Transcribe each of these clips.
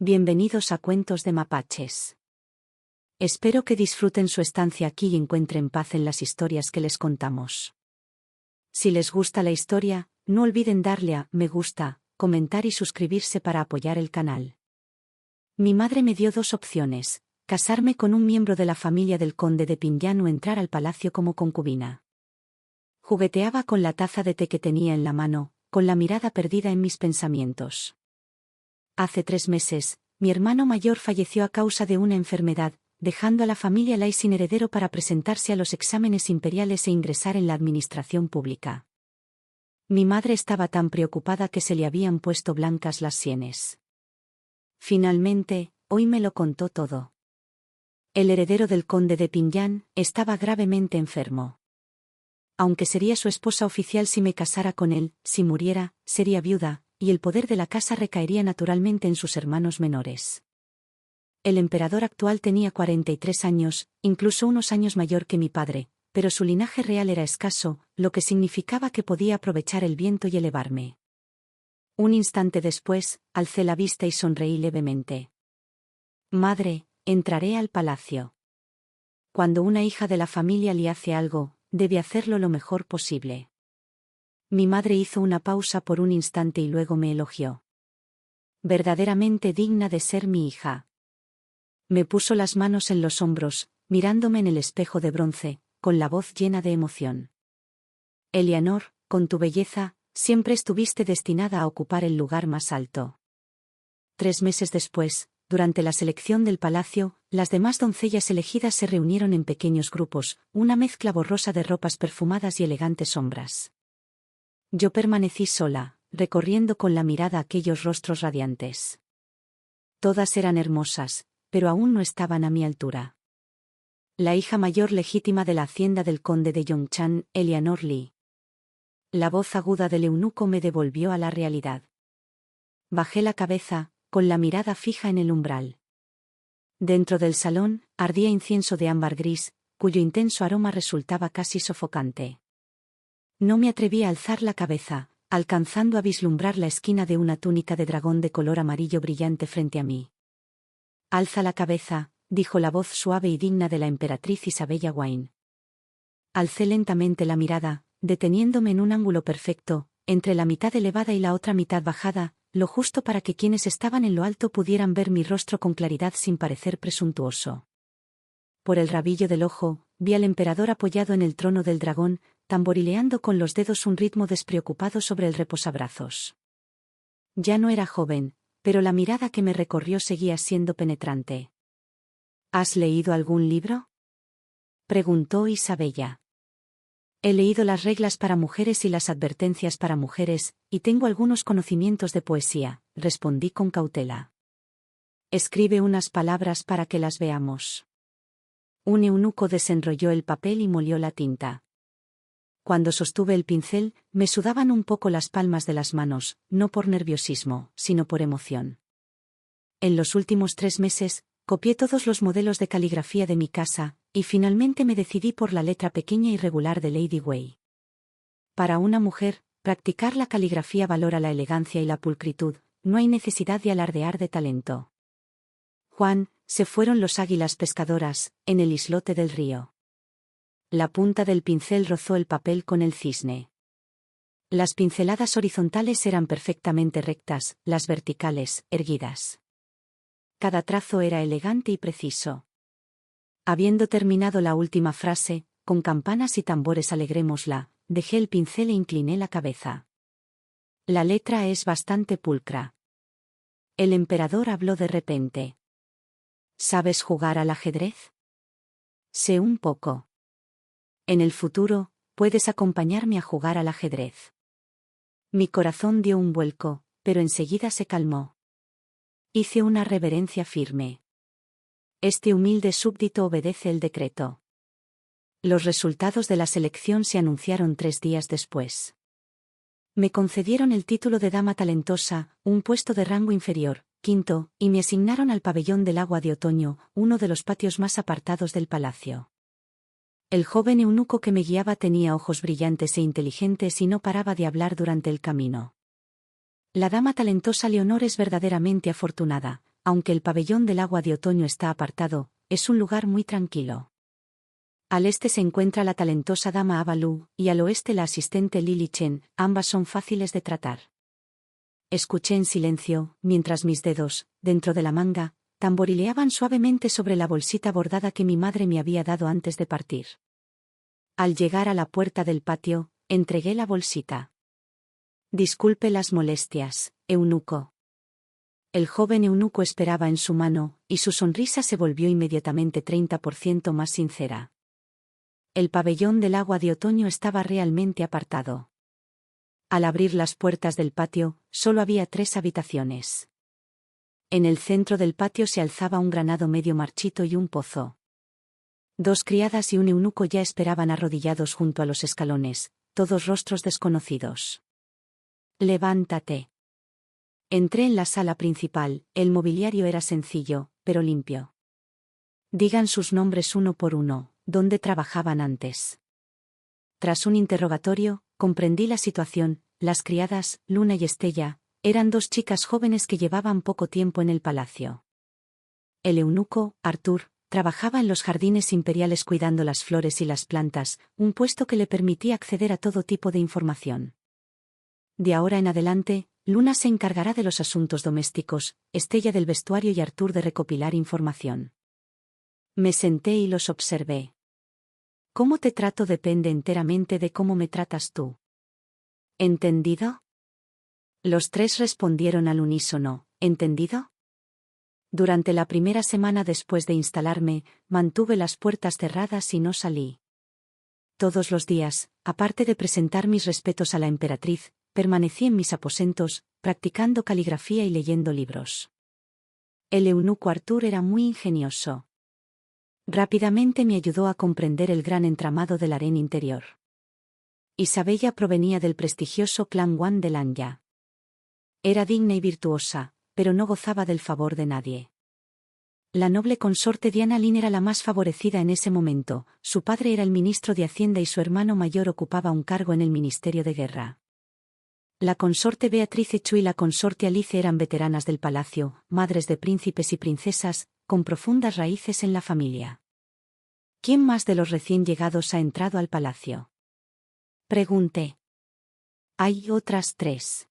Bienvenidos a Cuentos de Mapaches. Espero que disfruten su estancia aquí y encuentren paz en las historias que les contamos. Si les gusta la historia, no olviden darle a me gusta, comentar y suscribirse para apoyar el canal. Mi madre me dio dos opciones: casarme con un miembro de la familia del conde de Pinyan o entrar al palacio como concubina. Jugueteaba con la taza de té que tenía en la mano, con la mirada perdida en mis pensamientos. Hace 3 meses, mi hermano mayor falleció a causa de una enfermedad, dejando a la familia Lai sin heredero para presentarse a los exámenes imperiales e ingresar en la administración pública. Mi madre estaba tan preocupada que se le habían puesto blancas las sienes. Finalmente, hoy me lo contó todo. El heredero del conde de Pinyan estaba gravemente enfermo. Aunque sería su esposa oficial si me casara con él, si muriera, sería viuda, y el poder de la casa recaería naturalmente en sus hermanos menores. El emperador actual tenía 43 años, incluso unos años mayor que mi padre, pero su linaje real era escaso, lo que significaba que podía aprovechar el viento y elevarme. Un instante después, alcé la vista y sonreí levemente. Madre, entraré al palacio. Cuando una hija de la familia le hace algo, debe hacerlo lo mejor posible. Mi madre hizo una pausa por un instante y luego me elogió. Verdaderamente digna de ser mi hija. Me puso las manos en los hombros, mirándome en el espejo de bronce, con la voz llena de emoción. Eleanor, con tu belleza, siempre estuviste destinada a ocupar el lugar más alto. 3 meses después, durante la selección del palacio, las demás doncellas elegidas se reunieron en pequeños grupos, una mezcla borrosa de ropas perfumadas y elegantes sombras. Yo permanecí sola, recorriendo con la mirada aquellos rostros radiantes. Todas eran hermosas, pero aún no estaban a mi altura. La hija mayor legítima de la hacienda del conde de Yongchan, Eleanor Lee. La voz aguda del eunuco me devolvió a la realidad. Bajé la cabeza, con la mirada fija en el umbral. Dentro del salón, ardía incienso de ámbar gris, cuyo intenso aroma resultaba casi sofocante. No me atreví a alzar la cabeza, alcanzando a vislumbrar la esquina de una túnica de dragón de color amarillo brillante frente a mí. Alza la cabeza, dijo la voz suave y digna de la emperatriz Isabella Wine. Alcé lentamente la mirada, deteniéndome en un ángulo perfecto, entre la mitad elevada y la otra mitad bajada, lo justo para que quienes estaban en lo alto pudieran ver mi rostro con claridad sin parecer presuntuoso. Por el rabillo del ojo, vi al emperador apoyado en el trono del dragón, tamborileando con los dedos un ritmo despreocupado sobre el reposabrazos. Ya no era joven, pero la mirada que me recorrió seguía siendo penetrante. ¿Has leído algún libro?, preguntó Isabella. He leído las reglas para mujeres y las advertencias para mujeres, y tengo algunos conocimientos de poesía, respondí con cautela. Escribe unas palabras para que las veamos. Un eunuco desenrolló el papel y molió la tinta. Cuando sostuve el pincel, me sudaban un poco las palmas de las manos, no por nerviosismo, sino por emoción. En los últimos 3 meses, copié todos los modelos de caligrafía de mi casa, y finalmente me decidí por la letra pequeña y regular de Lady Wei. Para una mujer, practicar la caligrafía valora la elegancia y la pulcritud, no hay necesidad de alardear de talento. Juan, se fueron los águilas pescadoras, en el islote del río. La punta del pincel rozó el papel con el cisne. Las pinceladas horizontales eran perfectamente rectas, las verticales, erguidas. Cada trazo era elegante y preciso. Habiendo terminado la última frase, con campanas y tambores alegrémosla, dejé el pincel e incliné la cabeza. La letra es bastante pulcra. El emperador habló de repente. ¿Sabes jugar al ajedrez? Sé un poco. En el futuro, puedes acompañarme a jugar al ajedrez. Mi corazón dio un vuelco, pero enseguida se calmó. Hice una reverencia firme. Este humilde súbdito obedece el decreto. Los resultados de la selección se anunciaron 3 días después. Me concedieron el título de dama talentosa, un puesto de rango inferior, quinto, y me asignaron al pabellón del agua de otoño, uno de los patios más apartados del palacio. El joven eunuco que me guiaba tenía ojos brillantes e inteligentes y no paraba de hablar durante el camino. La dama talentosa Leonor es verdaderamente afortunada, aunque el pabellón del agua de otoño está apartado, es un lugar muy tranquilo. Al este se encuentra la talentosa dama Avalu, y al oeste la asistente Lily Chen, ambas son fáciles de tratar. Escuché en silencio, mientras mis dedos, dentro de la manga, tamborileaban suavemente sobre la bolsita bordada que mi madre me había dado antes de partir. Al llegar a la puerta del patio, entregué la bolsita. Disculpe las molestias, eunuco. El joven eunuco esperaba en su mano, y su sonrisa se volvió inmediatamente 30% más sincera. El pabellón del agua de otoño estaba realmente apartado. Al abrir las puertas del patio, solo había 3 habitaciones. En el centro del patio se alzaba un granado medio marchito y un pozo. 2 criadas y un eunuco ya esperaban arrodillados junto a los escalones, todos rostros desconocidos. Levántate. Entré en la sala principal, el mobiliario era sencillo, pero limpio. Digan sus nombres uno por uno, ¿dónde trabajaban antes? Tras un interrogatorio, comprendí la situación. Las criadas, Luna y Estella, eran 2 chicas jóvenes que llevaban poco tiempo en el palacio. El eunuco, Artur, trabajaba en los jardines imperiales cuidando las flores y las plantas, un puesto que le permitía acceder a todo tipo de información. De ahora en adelante, Luna se encargará de los asuntos domésticos, Estella del vestuario y Artur de recopilar información. Me senté y los observé. Cómo te trato depende enteramente de cómo me tratas tú. ¿Entendido? Los 3 respondieron al unísono, ¿entendido? Durante la primera semana después de instalarme, mantuve las puertas cerradas y no salí. Todos los días, aparte de presentar mis respetos a la emperatriz, permanecí en mis aposentos, practicando caligrafía y leyendo libros. El eunuco Artur era muy ingenioso. Rápidamente me ayudó a comprender el gran entramado del harén interior. Isabella provenía del prestigioso clan Wan de Lanya. Era digna y virtuosa, pero no gozaba del favor de nadie. La noble consorte Diana Lin era la más favorecida en ese momento, su padre era el ministro de Hacienda y su hermano mayor ocupaba un cargo en el Ministerio de Guerra. La consorte Beatrice Chu y la consorte Alice eran veteranas del palacio, madres de príncipes y princesas, con profundas raíces en la familia. ¿Quién más de los recién llegados ha entrado al palacio? Pregunté. Hay otras 3.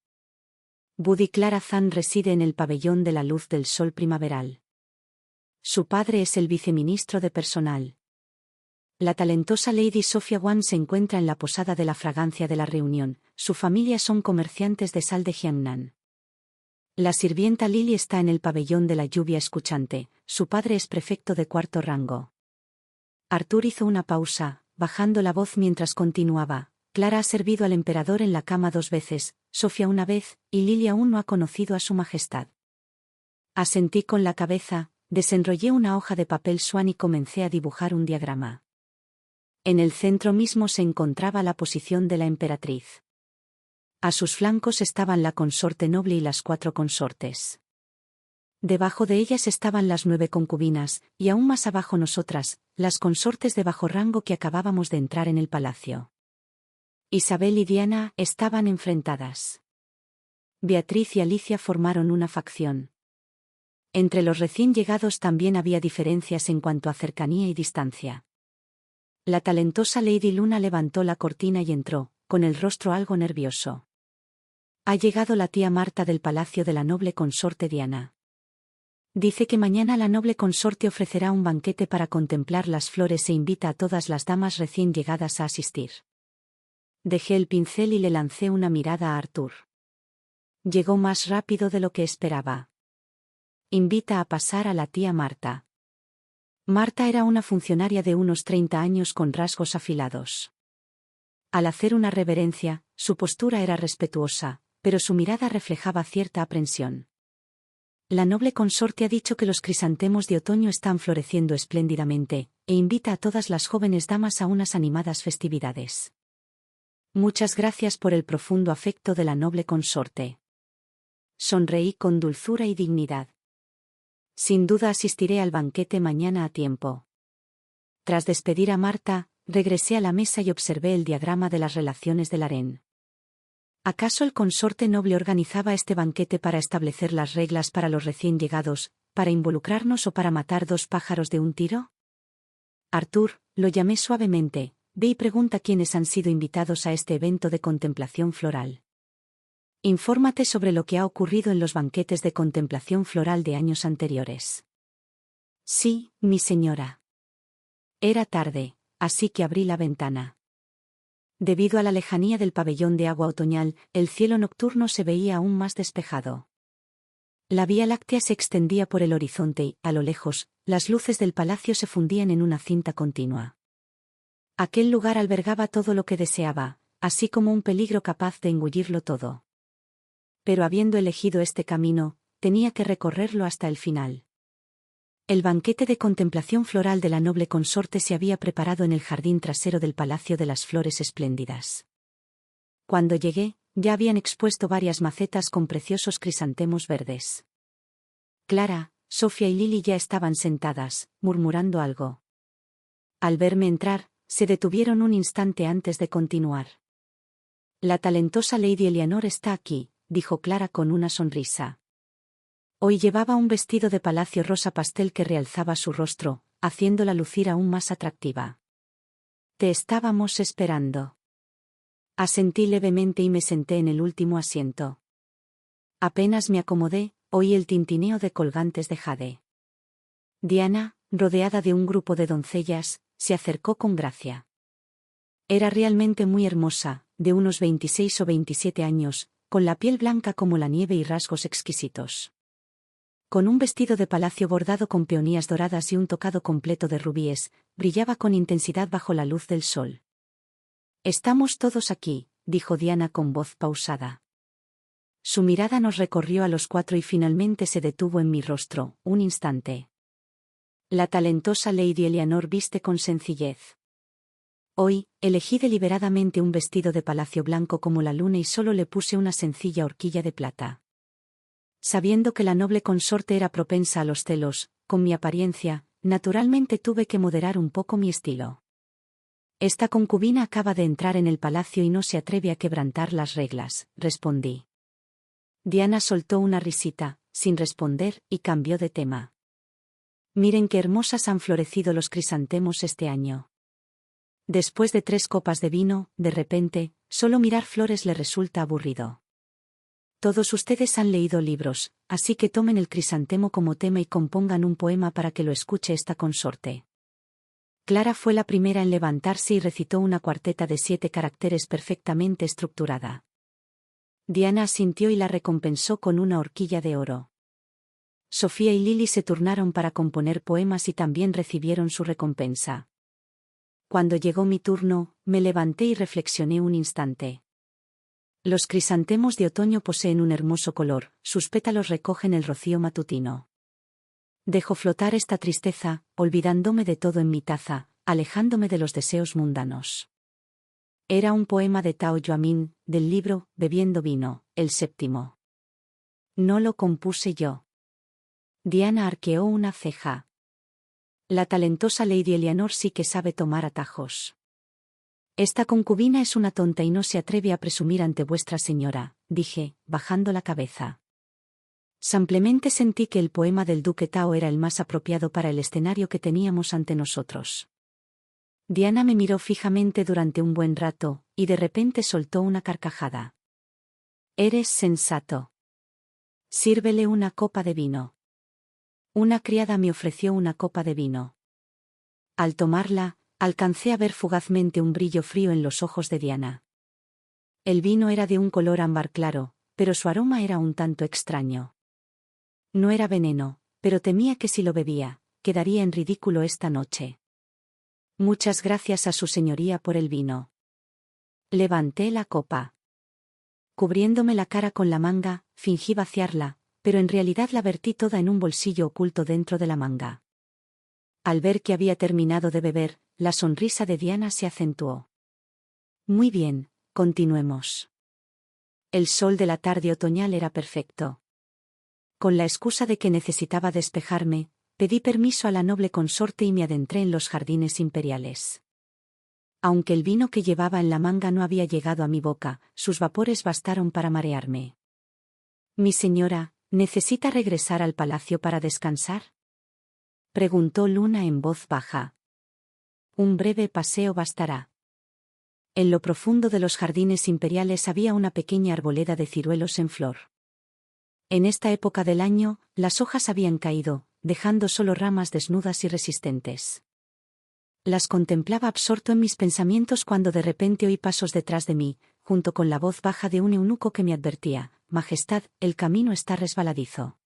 Budi Clara Zan reside en el pabellón de la luz del sol primaveral. Su padre es el viceministro de personal. La talentosa Lady Sophia Wan se encuentra en la posada de la fragancia de la reunión, su familia son comerciantes de sal de Jiangnan. La sirvienta Lily está en el pabellón de la lluvia escuchante, su padre es prefecto de 4º rango. Artur hizo una pausa, bajando la voz mientras continuaba. Clara ha servido al emperador en la cama 2 veces, Sofía una vez, y Lily aún no ha conocido a su majestad. Asentí con la cabeza, desenrollé una hoja de papel swan y comencé a dibujar un diagrama. En el centro mismo se encontraba la posición de la emperatriz. A sus flancos estaban la consorte noble y las 4 consortes. Debajo de ellas estaban las 9 concubinas, y aún más abajo nosotras, las consortes de bajo rango que acabábamos de entrar en el palacio. Isabel y Diana estaban enfrentadas. Beatriz y Alicia formaron una facción. Entre los recién llegados también había diferencias en cuanto a cercanía y distancia. La talentosa Lady Luna levantó la cortina y entró, con el rostro algo nervioso. Ha llegado la tía Marta del palacio de la noble consorte Diana. Dice que mañana la noble consorte ofrecerá un banquete para contemplar las flores e invita a todas las damas recién llegadas a asistir. Dejé el pincel y le lancé una mirada a Artur. Llegó más rápido de lo que esperaba. Invita a pasar a la tía Marta. Marta era una funcionaria de unos 30 años con rasgos afilados. Al hacer una reverencia, su postura era respetuosa, pero su mirada reflejaba cierta aprensión. La noble consorte ha dicho que los crisantemos de otoño están floreciendo espléndidamente, e invita a todas las jóvenes damas a unas animadas festividades. Muchas gracias por el profundo afecto de la noble consorte. Sonreí con dulzura y dignidad. Sin duda asistiré al banquete mañana a tiempo. Tras despedir a Marta, regresé a la mesa y observé el diagrama de las relaciones del harén. ¿Acaso el consorte noble organizaba este banquete para establecer las reglas para los recién llegados, ¿para involucrarnos o para matar dos pájaros de un tiro? Arthur, lo llamé suavemente, ve y pregunta quiénes han sido invitados a este evento de contemplación floral. Infórmate sobre lo que ha ocurrido en los banquetes de contemplación floral de años anteriores. Sí, mi señora. Era tarde, así que abrí la ventana. Debido a la lejanía del pabellón de agua otoñal, el cielo nocturno se veía aún más despejado. La Vía Láctea se extendía por el horizonte y, a lo lejos, las luces del palacio se fundían en una cinta continua. Aquel lugar albergaba todo lo que deseaba, así como un peligro capaz de engullirlo todo. Pero habiendo elegido este camino, tenía que recorrerlo hasta el final. El banquete de contemplación floral de la noble consorte se había preparado en el jardín trasero del Palacio de las Flores Espléndidas. Cuando llegué, ya habían expuesto varias macetas con preciosos crisantemos verdes. Clara, Sofía y Lily ya estaban sentadas, murmurando algo. Al verme entrar, se detuvieron un instante antes de continuar. La talentosa Lady Eleanor está aquí, dijo Clara con una sonrisa. Hoy llevaba un vestido de palacio rosa pastel que realzaba su rostro, haciéndola lucir aún más atractiva. Te estábamos esperando. Asentí levemente y me senté en el último asiento. Apenas me acomodé, oí el tintineo de colgantes de jade. Diana, rodeada de un grupo de doncellas, se acercó con gracia. Era realmente muy hermosa, de unos 26 o 27 años, con la piel blanca como la nieve y rasgos exquisitos. Con un vestido de palacio bordado con peonías doradas y un tocado completo de rubíes, brillaba con intensidad bajo la luz del sol. Estamos todos aquí, dijo Diana con voz pausada. Su mirada nos recorrió a los cuatro y finalmente se detuvo en mi rostro, un instante. La talentosa Lady Eleanor viste con sencillez. Hoy, elegí deliberadamente un vestido de palacio blanco como la luna y solo le puse una sencilla horquilla de plata. Sabiendo que la noble consorte era propensa a los celos, con mi apariencia, naturalmente tuve que moderar un poco mi estilo. Esta concubina acaba de entrar en el palacio y no se atreve a quebrantar las reglas, respondí. Diana soltó una risita, sin responder, y cambió de tema. Miren qué hermosas han florecido los crisantemos este año. Después de 3 copas de vino, de repente, solo mirar flores le resulta aburrido. Todos ustedes han leído libros, así que tomen el crisantemo como tema y compongan un poema para que lo escuche esta consorte. Clara fue la primera en levantarse y recitó una cuarteta de 7 caracteres perfectamente estructurada. Diana asintió y la recompensó con una horquilla de oro. Sofía y Lily se turnaron para componer poemas y también recibieron su recompensa. Cuando llegó mi turno, me levanté y reflexioné un instante. Los crisantemos de otoño poseen un hermoso color, sus pétalos recogen el rocío matutino. Dejo flotar esta tristeza, olvidándome de todo en mi taza, alejándome de los deseos mundanos. Era un poema de Tao Yuamin, del libro Bebiendo vino, el 7º. No lo compuse yo. Diana arqueó una ceja. La talentosa Lady Eleanor sí que sabe tomar atajos. Esta concubina es una tonta y no se atreve a presumir ante vuestra señora, dije, bajando la cabeza. Simplemente sentí que el poema del duque Tao era el más apropiado para el escenario que teníamos ante nosotros. Diana me miró fijamente durante un buen rato, y de repente soltó una carcajada. Eres sensato. Sírvele una copa de vino. Una criada me ofreció una copa de vino. Al tomarla, alcancé a ver fugazmente un brillo frío en los ojos de Diana. El vino era de un color ámbar claro, pero su aroma era un tanto extraño. No era veneno, pero temía que si lo bebía, quedaría en ridículo esta noche. Muchas gracias a su señoría por el vino. Levanté la copa. Cubriéndome la cara con la manga, fingí vaciarla, pero en realidad la vertí toda en un bolsillo oculto dentro de la manga. Al ver que había terminado de beber, la sonrisa de Diana se acentuó. Muy bien, continuemos. El sol de la tarde otoñal era perfecto. Con la excusa de que necesitaba despejarme, pedí permiso a la noble consorte y me adentré en los jardines imperiales. Aunque el vino que llevaba en la manga no había llegado a mi boca, sus vapores bastaron para marearme. Mi señora, ¿Necesita regresar al palacio para descansar?, preguntó Luna en voz baja. Un breve paseo bastará. En lo profundo de los jardines imperiales había una pequeña arboleda de ciruelos en flor. En esta época del año, las hojas habían caído, dejando solo ramas desnudas y resistentes. Las contemplaba absorto en mis pensamientos cuando de repente oí pasos detrás de mí, junto con la voz baja de un eunuco que me advertía: Majestad, el camino está resbaladizo.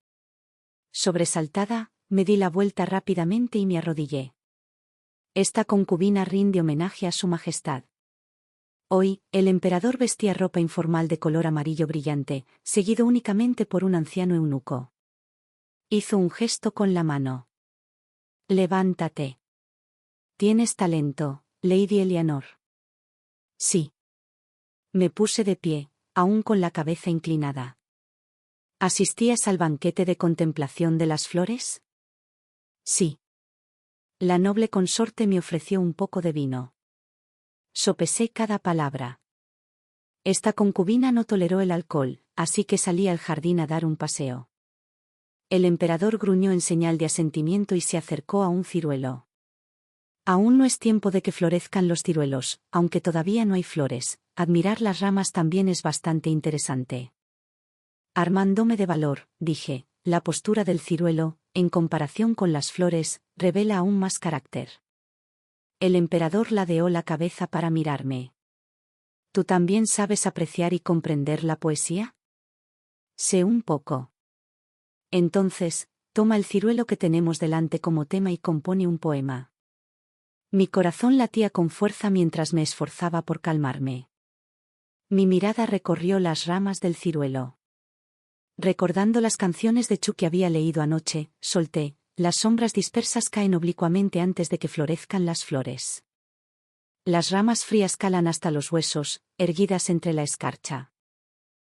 Sobresaltada, me di la vuelta rápidamente y me arrodillé. Esta concubina rinde homenaje a su majestad. Hoy, el emperador vestía ropa informal de color amarillo brillante, seguido únicamente por un anciano eunuco. Hizo un gesto con la mano. Levántate. Tienes talento, Lady Eleanor. Sí. Me puse de pie, aún con la cabeza inclinada. ¿Asistías al banquete de contemplación de las flores? Sí. La noble consorte me ofreció un poco de vino. Sopesé cada palabra. Esta concubina no toleró el alcohol, así que salí al jardín a dar un paseo. El emperador gruñó en señal de asentimiento y se acercó a un ciruelo. Aún no es tiempo de que florezcan los ciruelos, aunque todavía no hay flores. Admirar las ramas también es bastante interesante. Armándome de valor, dije, la postura del ciruelo, en comparación con las flores, revela aún más carácter. El emperador ladeó la cabeza para mirarme. ¿Tú también sabes apreciar y comprender la poesía? Sé un poco. Entonces, toma el ciruelo que tenemos delante como tema y compone un poema. Mi corazón latía con fuerza mientras me esforzaba por calmarme. Mi mirada recorrió las ramas del ciruelo. Recordando las canciones de Chu que había leído anoche, solté: las sombras dispersas caen oblicuamente antes de que florezcan las flores. Las ramas frías calan hasta los huesos, erguidas entre la escarcha.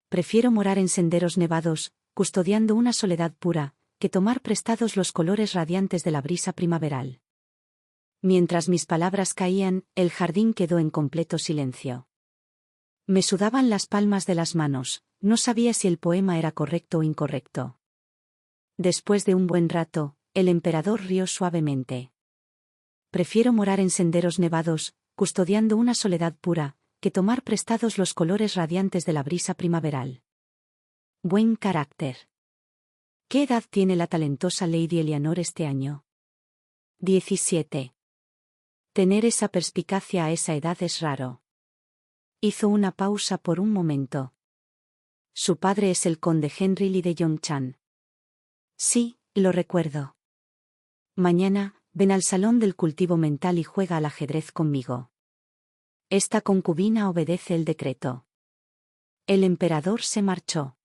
Prefiero morar en senderos nevados, custodiando una soledad pura, que tomar prestados los colores radiantes de la brisa primaveral. Mientras mis palabras caían, el jardín quedó en completo silencio. Me sudaban las palmas de las manos, no sabía si el poema era correcto o incorrecto. Después de un buen rato, el emperador rió suavemente. Prefiero morar en senderos nevados, custodiando una soledad pura, que tomar prestados los colores radiantes de la brisa primaveral. Buen carácter. ¿Qué edad tiene la talentosa Lady Eleanor este año? 17. Tener esa perspicacia a esa edad es raro. Hizo una pausa por un momento. Su padre es el conde Henry Lee de Yongchan. Sí, lo recuerdo. Mañana, ven al salón del cultivo mental y juega al ajedrez conmigo. Esta concubina obedece el decreto. El emperador se marchó.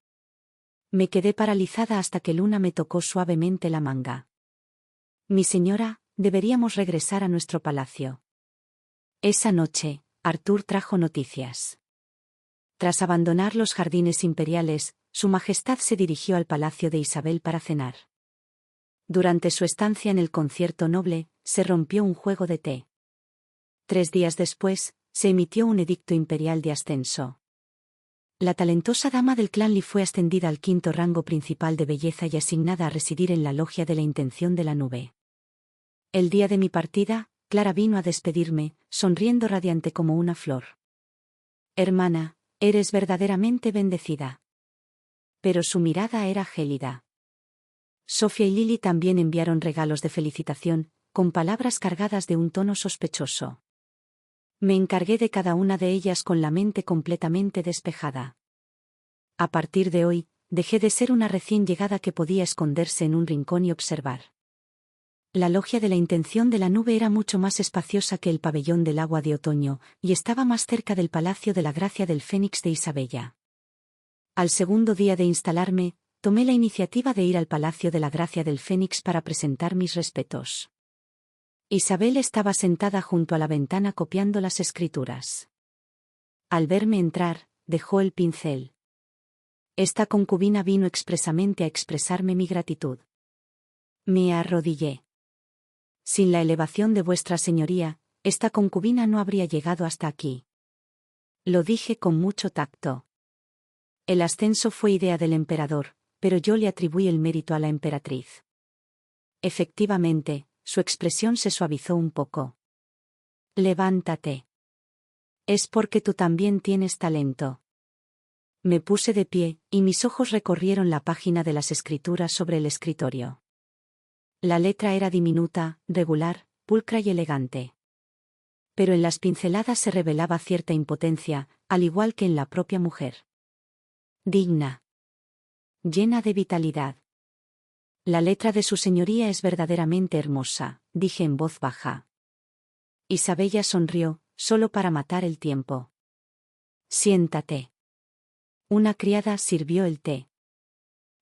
Me quedé paralizada hasta que Luna me tocó suavemente la manga. Mi señora, deberíamos regresar a nuestro palacio. Esa noche, Arthur trajo noticias. Tras abandonar los jardines imperiales, Su Majestad se dirigió al palacio de Isabel para cenar. Durante su estancia en el concierto noble, se rompió un juego de té. 3 días después, se emitió un edicto imperial de ascenso. La talentosa dama del clan Li fue ascendida al 5º rango principal de belleza y asignada a residir en la logia de la intención de la nube. El día de mi partida, Clara vino a despedirme, sonriendo radiante como una flor. Hermana, eres verdaderamente bendecida. Pero su mirada era gélida. Sofía y Lily también enviaron regalos de felicitación, con palabras cargadas de un tono sospechoso. Me encargué de cada una de ellas con la mente completamente despejada. A partir de hoy, dejé de ser una recién llegada que podía esconderse en un rincón y observar. La logia de la intención de la nube era mucho más espaciosa que el pabellón del agua de otoño, y estaba más cerca del palacio de la gracia del Fénix de Isabella. Al segundo día de instalarme, tomé la iniciativa de ir al palacio de la gracia del Fénix para presentar mis respetos. Isabel estaba sentada junto a la ventana copiando las escrituras. Al verme entrar, dejó el pincel. Esta concubina vino expresamente a expresarme mi gratitud. Me arrodillé. Sin la elevación de vuestra señoría, esta concubina no habría llegado hasta aquí. Lo dije con mucho tacto. El ascenso fue idea del emperador, pero yo le atribuí el mérito a la emperatriz. Efectivamente, su expresión se suavizó un poco. Levántate. Es porque tú también tienes talento. Me puse de pie, y mis ojos recorrieron la página de las escrituras sobre el escritorio. La letra era diminuta, regular, pulcra y elegante. Pero en las pinceladas se revelaba cierta impotencia, al igual que en la propia mujer. Digna. Llena de vitalidad. La letra de su señoría es verdaderamente hermosa, dije en voz baja. Isabella sonrió, solo para matar el tiempo. Siéntate. Una criada sirvió el té.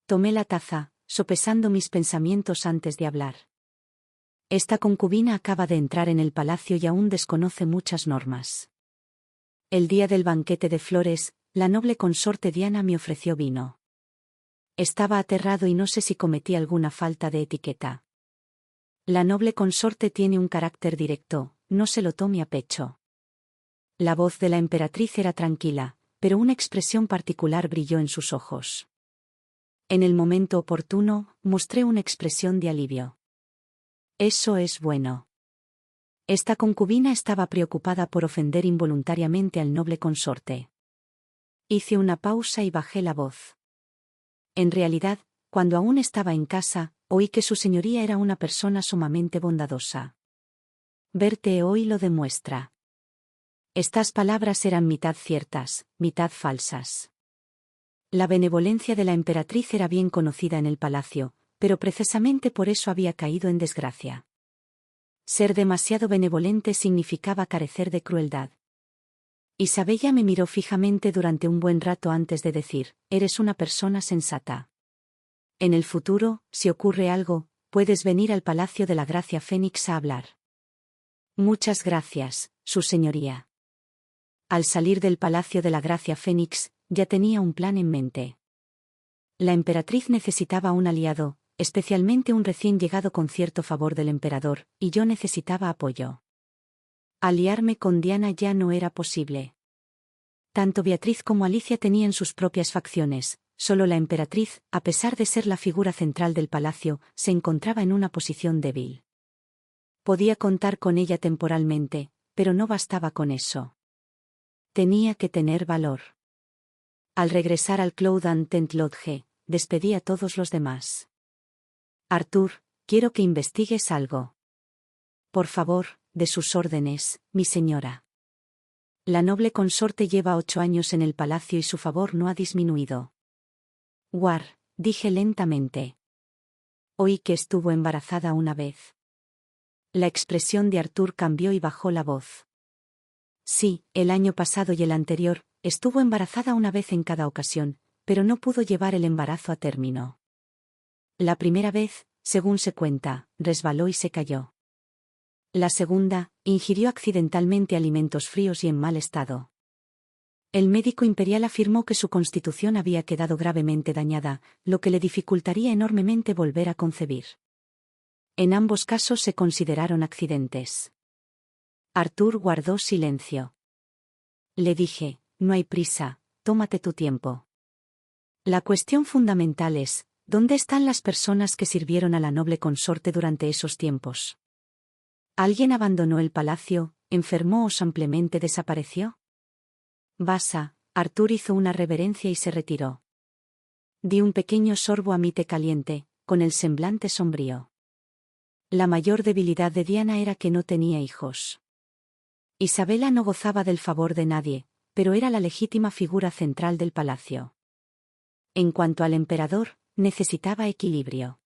Tomé la taza, sopesando mis pensamientos antes de hablar. Esta concubina acaba de entrar en el palacio y aún desconoce muchas normas. El día del banquete de flores, la noble consorte Diana me ofreció vino. Estaba aterrado y no sé si cometí alguna falta de etiqueta. La noble consorte tiene un carácter directo, no se lo tome a pecho. La voz de la emperatriz era tranquila, pero una expresión particular brilló en sus ojos. En el momento oportuno, mostré una expresión de alivio. Eso es bueno. Esta concubina estaba preocupada por ofender involuntariamente al noble consorte. Hice una pausa y bajé la voz. En realidad, cuando aún estaba en casa, oí que su señoría era una persona sumamente bondadosa. Verte hoy lo demuestra. Estas palabras eran mitad ciertas, mitad falsas. La benevolencia de la emperatriz era bien conocida en el palacio, pero precisamente por eso había caído en desgracia. Ser demasiado benevolente significaba carecer de crueldad. Isabella me miró fijamente durante un buen rato antes de decir, eres una persona sensata. En el futuro, si ocurre algo, puedes venir al Palacio de la Gracia Fénix a hablar. Muchas gracias, su señoría. Al salir del Palacio de la Gracia Fénix, ya tenía un plan en mente. La emperatriz necesitaba un aliado, especialmente un recién llegado con cierto favor del emperador, y yo necesitaba apoyo. Aliarme con Diana ya no era posible. Tanto Beatriz como Alicia tenían sus propias facciones, solo la emperatriz, a pesar de ser la figura central del palacio, se encontraba en una posición débil. Podía contar con ella temporalmente, pero no bastaba con eso. Tenía que tener valor. Al regresar al Cloud and Tent Lodge, despedí a todos los demás. Arthur, quiero que investigues algo. Por favor, de sus órdenes, mi señora. La noble consorte lleva 8 años en el palacio y su favor no ha disminuido. War, dije lentamente. Oí que estuvo embarazada una vez. La expresión de Arthur cambió y bajó la voz. Sí, el año pasado y el anterior, estuvo embarazada una vez en cada ocasión, pero no pudo llevar el embarazo a término. La primera vez, según se cuenta, resbaló y se cayó. La segunda, ingirió accidentalmente alimentos fríos y en mal estado. El médico imperial afirmó que su constitución había quedado gravemente dañada, lo que le dificultaría enormemente volver a concebir. En ambos casos se consideraron accidentes. Arthur guardó silencio. Le dije, no hay prisa, tómate tu tiempo. La cuestión fundamental es, ¿dónde están las personas que sirvieron a la noble consorte durante esos tiempos? ¿Alguien abandonó el palacio, enfermó o simplemente desapareció? Basa, Arthur hizo una reverencia y se retiró. Di un pequeño sorbo a mi té caliente, con el semblante sombrío. La mayor debilidad de Diana era que no tenía hijos. Isabela no gozaba del favor de nadie, pero era la legítima figura central del palacio. En cuanto al emperador, necesitaba equilibrio.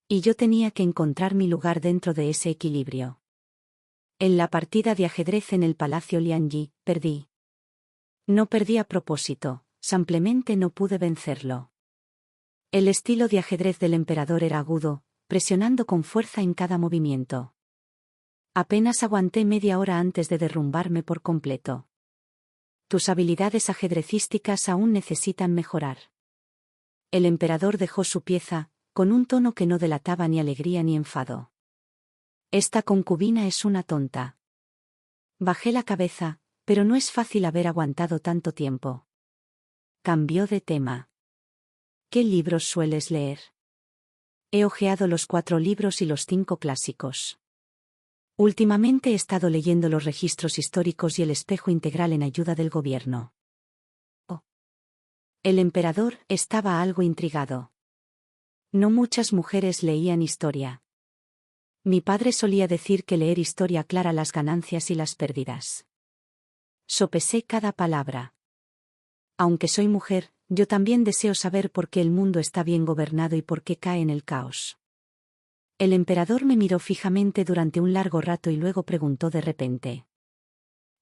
Y yo tenía que encontrar mi lugar dentro de ese equilibrio. En la partida de ajedrez en el Palacio Lianyi, perdí. No perdí a propósito, simplemente no pude vencerlo. El estilo de ajedrez del emperador era agudo, presionando con fuerza en cada movimiento. Apenas aguanté media hora antes de derrumbarme por completo. Tus habilidades ajedrecísticas aún necesitan mejorar. El emperador dejó su pieza, con un tono que no delataba ni alegría ni enfado. Esta concubina es una tonta. Bajé la cabeza, pero no es fácil haber aguantado tanto tiempo. Cambió de tema. ¿Qué libros sueles leer? He hojeado los 4 libros y los 5 clásicos. Últimamente he estado leyendo los registros históricos y el espejo integral en ayuda del gobierno. Oh. El emperador estaba algo intrigado. No muchas mujeres leían historia. Mi padre solía decir que leer historia aclara las ganancias y las pérdidas. Sopesé cada palabra. Aunque soy mujer, yo también deseo saber por qué el mundo está bien gobernado y por qué cae en el caos. El emperador me miró fijamente durante un largo rato y luego preguntó de repente.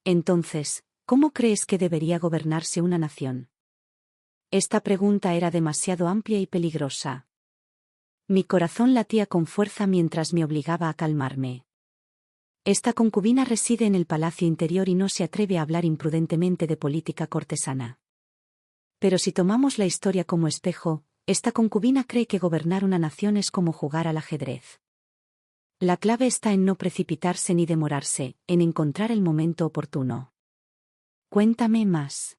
Entonces, ¿cómo crees que debería gobernarse una nación? Esta pregunta era demasiado amplia y peligrosa. Mi corazón latía con fuerza mientras me obligaba a calmarme. Esta concubina reside en el palacio interior y no se atreve a hablar imprudentemente de política cortesana. Pero si tomamos la historia como espejo, esta concubina cree que gobernar una nación es como jugar al ajedrez. La clave está en no precipitarse ni demorarse, en encontrar el momento oportuno. Cuéntame más.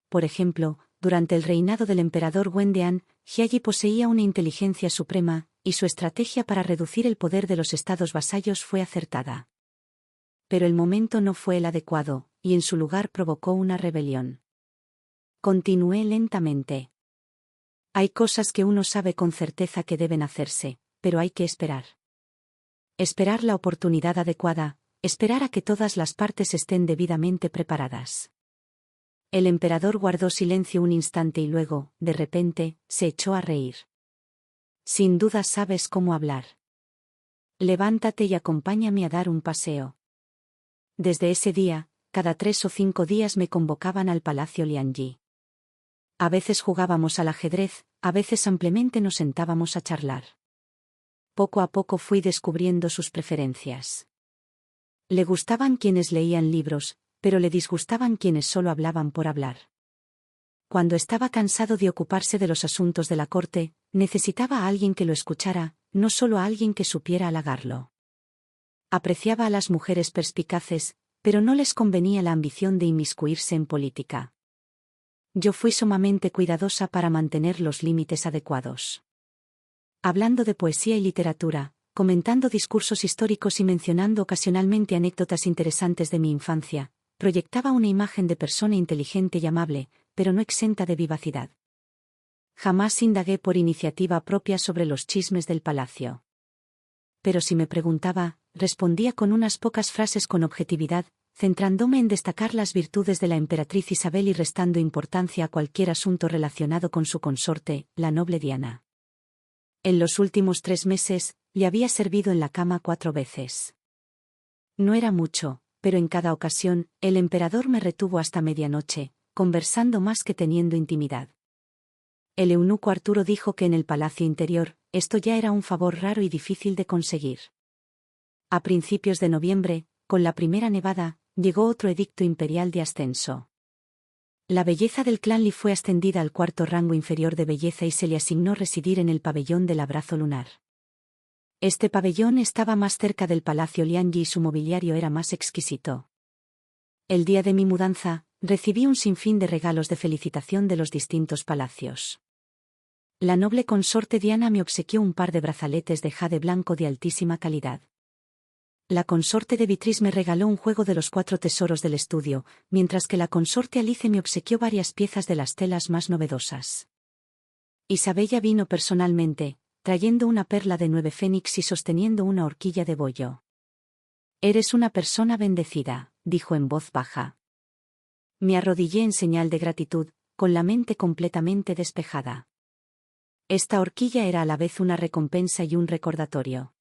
Por ejemplo, durante el reinado del emperador Wendian, Xiayi poseía una inteligencia suprema, y su estrategia para reducir el poder de los estados vasallos fue acertada. Pero el momento no fue el adecuado, y en su lugar provocó una rebelión. Continué lentamente. Hay cosas que uno sabe con certeza que deben hacerse, pero hay que esperar. Esperar la oportunidad adecuada, esperar a que todas las partes estén debidamente preparadas. El emperador guardó silencio un instante y luego, de repente, se echó a reír. Sin duda sabes cómo hablar. Levántate y acompáñame a dar un paseo. Desde ese día, cada 3 o 5 días me convocaban al Palacio Lianji. A veces jugábamos al ajedrez, a veces simplemente nos sentábamos a charlar. Poco a poco fui descubriendo sus preferencias. Le gustaban quienes leían libros, pero le disgustaban quienes solo hablaban por hablar. Cuando estaba cansado de ocuparse de los asuntos de la corte, necesitaba a alguien que lo escuchara, no solo a alguien que supiera halagarlo. Apreciaba a las mujeres perspicaces, pero no les convenía la ambición de inmiscuirse en política. Yo fui sumamente cuidadosa para mantener los límites adecuados. Hablando de poesía y literatura, comentando discursos históricos y mencionando ocasionalmente anécdotas interesantes de mi infancia, proyectaba una imagen de persona inteligente y amable, pero no exenta de vivacidad. Jamás indagué por iniciativa propia sobre los chismes del palacio. Pero si me preguntaba, respondía con unas pocas frases con objetividad, centrándome en destacar las virtudes de la emperatriz Isabel y restando importancia a cualquier asunto relacionado con su consorte, la noble Diana. En los últimos 3 meses, le había servido en la cama 4 veces. No era mucho, pero en cada ocasión, el emperador me retuvo hasta medianoche, conversando más que teniendo intimidad. El eunuco Arturo dijo que en el palacio interior, esto ya era un favor raro y difícil de conseguir. A principios de noviembre, con la primera nevada, llegó otro edicto imperial de ascenso. La belleza del clan Li fue ascendida al 4º rango inferior de belleza y se le asignó residir en el pabellón del abrazo lunar. Este pabellón estaba más cerca del palacio Lianji y su mobiliario era más exquisito. El día de mi mudanza, recibí un sinfín de regalos de felicitación de los distintos palacios. La noble consorte Diana me obsequió un par de brazaletes de jade blanco de altísima calidad. La consorte de Beatriz me regaló un juego de los 4 tesoros del estudio, mientras que la consorte Alice me obsequió varias piezas de las telas más novedosas. Isabella vino personalmente, trayendo una perla de 9 fénix y sosteniendo una horquilla de bollo. Eres una persona bendecida, dijo en voz baja. Me arrodillé en señal de gratitud, con la mente completamente despejada. Esta horquilla era a la vez una recompensa y un recordatorio.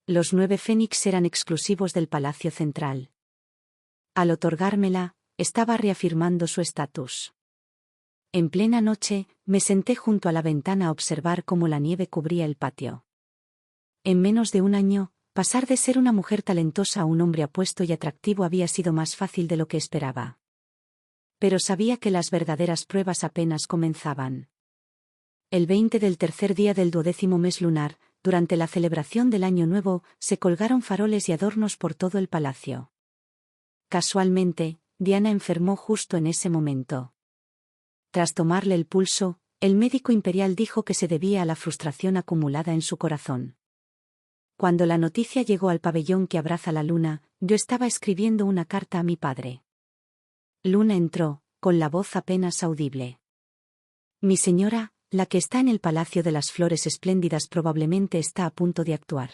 Los 9 fénix eran exclusivos del Palacio Central. Al otorgármela, estaba reafirmando su estatus. En plena noche, me senté junto a la ventana a observar cómo la nieve cubría el patio. En menos de un año, pasar de ser una mujer talentosa a un hombre apuesto y atractivo había sido más fácil de lo que esperaba. Pero sabía que las verdaderas pruebas apenas comenzaban. El 20 del tercer día del 12º mes lunar, durante la celebración del Año Nuevo, se colgaron faroles y adornos por todo el palacio. Casualmente, Diana enfermó justo en ese momento. Tras tomarle el pulso, El médico imperial dijo que se debía a la frustración acumulada en su corazón. Cuando la noticia llegó al pabellón que abraza la luna, yo estaba escribiendo una carta a mi padre. Luna entró, con la voz apenas audible. Mi señora, la que está en el Palacio de las Flores Espléndidas, probablemente está a punto de actuar.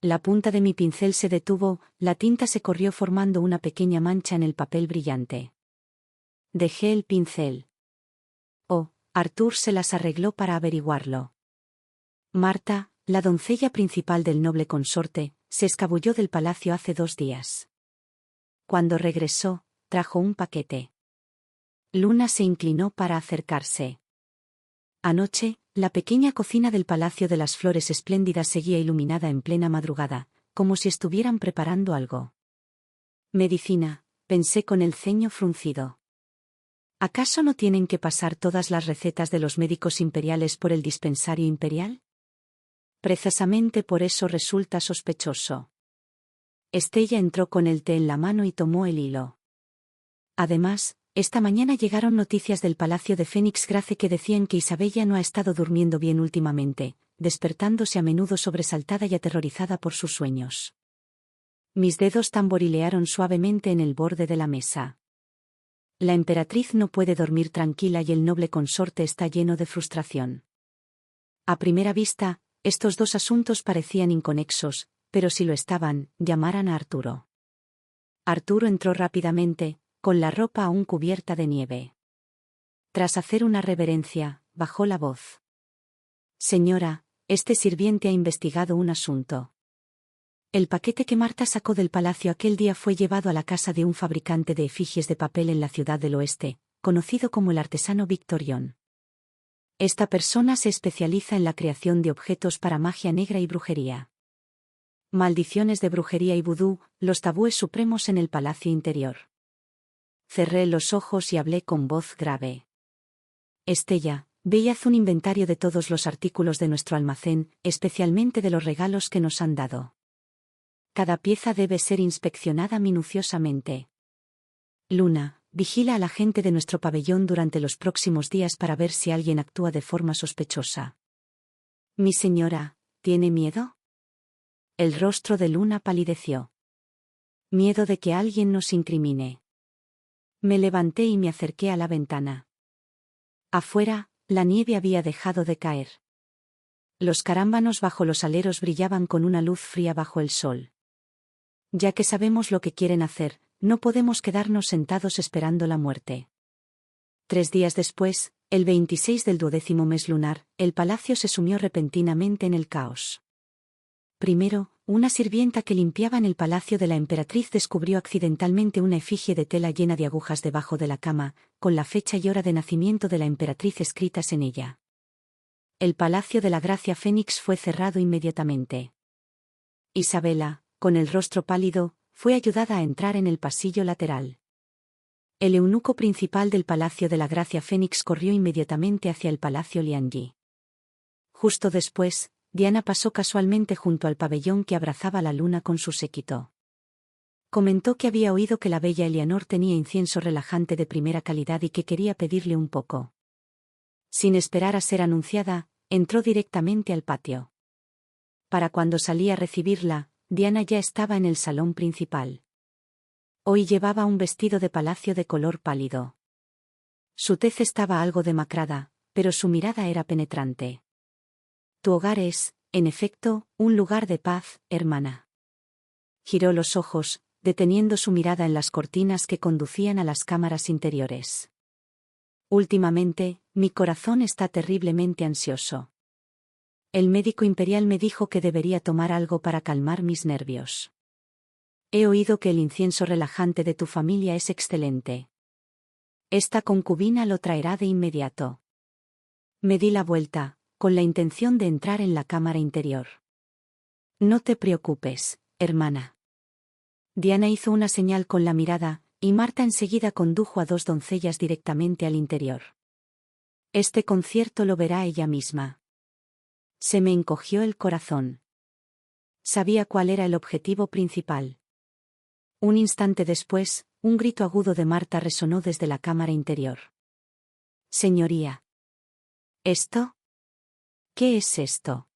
La punta de mi pincel se detuvo, la tinta se corrió formando una pequeña mancha en el papel brillante. Dejé el pincel. Oh, Arthur se las arregló para averiguarlo. Marta, la doncella principal del noble consorte, se escabulló del palacio hace 2 días. Cuando regresó, trajo un paquete. Luna se inclinó para acercarse. Anoche, la pequeña cocina del Palacio de las Flores Espléndidas seguía iluminada en plena madrugada, como si estuvieran preparando algo. Medicina, pensé con el ceño fruncido. ¿Acaso no tienen que pasar todas las recetas de los médicos imperiales por el dispensario imperial? Precisamente por eso resulta sospechoso. Estella entró con el té en la mano y tomó el hilo. Además, esta mañana llegaron noticias del Palacio de Fénix Grace que decían que Isabella no ha estado durmiendo bien últimamente, despertándose a menudo sobresaltada y aterrorizada por sus sueños. Mis dedos tamborilearon suavemente en el borde de la mesa. La emperatriz no puede dormir tranquila y el noble consorte está lleno de frustración. A primera vista, estos 2 asuntos parecían inconexos, pero si lo estaban, llamaran a Arturo. Arturo entró rápidamente, con la ropa aún cubierta de nieve. Tras hacer una reverencia, bajó la voz. Señora, este sirviente ha investigado un asunto. El paquete que Marta sacó del palacio aquel día fue llevado a la casa de un fabricante de efigies de papel en la ciudad del oeste, conocido como el artesano Victorion. Esta persona se especializa en la creación de objetos para magia negra y brujería. Maldiciones de brujería y vudú, los tabúes supremos en el palacio interior. Cerré los ojos y hablé con voz grave. Estella, ve y haz un inventario de todos los artículos de nuestro almacén, especialmente de los regalos que nos han dado. Cada pieza debe ser inspeccionada minuciosamente. Luna, vigila a la gente de nuestro pabellón durante los próximos días para ver si alguien actúa de forma sospechosa. Mi señora, ¿tiene miedo? El rostro de Luna palideció. Miedo de que alguien nos incrimine. Me levanté y me acerqué a la ventana. Afuera, la nieve había dejado de caer. Los carámbanos bajo los aleros brillaban con una luz fría bajo el sol. Ya que sabemos lo que quieren hacer, no podemos quedarnos sentados esperando la muerte. 3 días después, el 26 del 12º mes lunar, el palacio se sumió repentinamente en el caos. Primero, una sirvienta que limpiaba en el palacio de la emperatriz descubrió accidentalmente una efigie de tela llena de agujas debajo de la cama, con la fecha y hora de nacimiento de la emperatriz escritas en ella. El palacio de la Gracia Fénix fue cerrado inmediatamente. Isabela, con el rostro pálido, fue ayudada a entrar en el pasillo lateral. El eunuco principal del Palacio de la Gracia Fénix corrió inmediatamente hacia el Palacio Lianyi. Justo después, Diana pasó casualmente junto al pabellón que abrazaba la luna con su séquito. Comentó que había oído que la bella Eleanor tenía incienso relajante de primera calidad y que quería pedirle un poco. Sin esperar a ser anunciada, entró directamente al patio. Para cuando salí a recibirla, Diana ya estaba en el salón principal. Hoy llevaba un vestido de palacio de color pálido. Su tez estaba algo demacrada, pero su mirada era penetrante. Tu hogar es, en efecto, un lugar de paz, hermana. Giró los ojos, deteniendo su mirada en las cortinas que conducían a las cámaras interiores. Últimamente, mi corazón está terriblemente ansioso. El médico imperial me dijo que debería tomar algo para calmar mis nervios. He oído que el incienso relajante de tu familia es excelente. Esta concubina lo traerá de inmediato. Me di la vuelta, con la intención de entrar en la cámara interior. No te preocupes, hermana. Diana hizo una señal con la mirada, y Marta enseguida condujo a 2 doncellas directamente al interior. Este concierto lo verá ella misma. Se me encogió el corazón. Sabía cuál era el objetivo principal. Un instante después, un grito agudo de Marta resonó desde la cámara interior. Señoría. ¿Esto? ¿Qué es esto?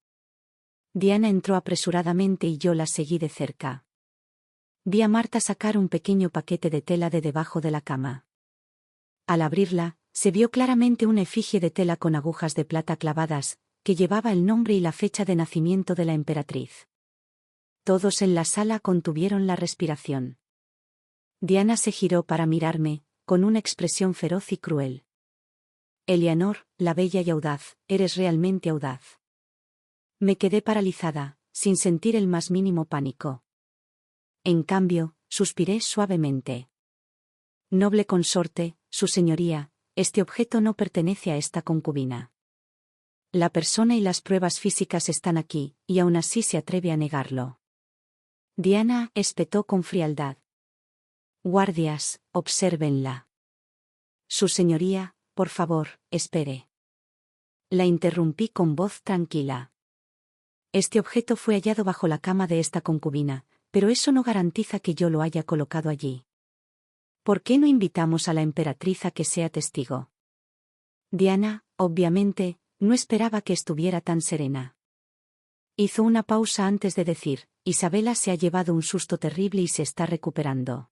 Diana entró apresuradamente y yo la seguí de cerca. Vi a Marta sacar un pequeño paquete de tela de debajo de la cama. Al abrirla, se vio claramente una efigie de tela con agujas de plata clavadas, que llevaba el nombre y la fecha de nacimiento de la emperatriz. Todos en la sala contuvieron la respiración. Diana se giró para mirarme, con una expresión feroz y cruel. Eleanor, la bella y audaz, eres realmente audaz. Me quedé paralizada, sin sentir el más mínimo pánico. En cambio, suspiré suavemente. Noble consorte, su señoría, este objeto no pertenece a esta concubina. La persona y las pruebas físicas están aquí, y aún así se atreve a negarlo. Diana espetó con frialdad. Guardias, obsérvenla. Su señoría, por favor, espere. La interrumpí con voz tranquila. Este objeto fue hallado bajo la cama de esta concubina, pero eso no garantiza que yo lo haya colocado allí. ¿Por qué no invitamos a la emperatriz a que sea testigo? Diana, obviamente, no esperaba que estuviera tan serena. Hizo una pausa antes de decir, Isabela se ha llevado un susto terrible y se está recuperando.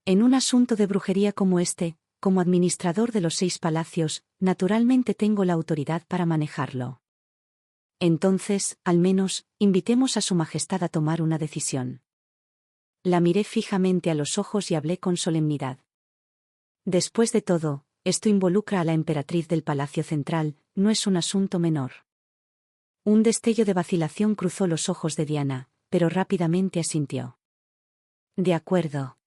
En un asunto de brujería como este, como administrador de los 6 palacios, naturalmente tengo la autoridad para manejarlo. Entonces, al menos, invitemos a su majestad a tomar una decisión. La miré fijamente a los ojos y hablé con solemnidad. Después de todo, esto involucra a la emperatriz del Palacio Central, no es un asunto menor. Un destello de vacilación cruzó los ojos de Diana, pero rápidamente asintió. De acuerdo.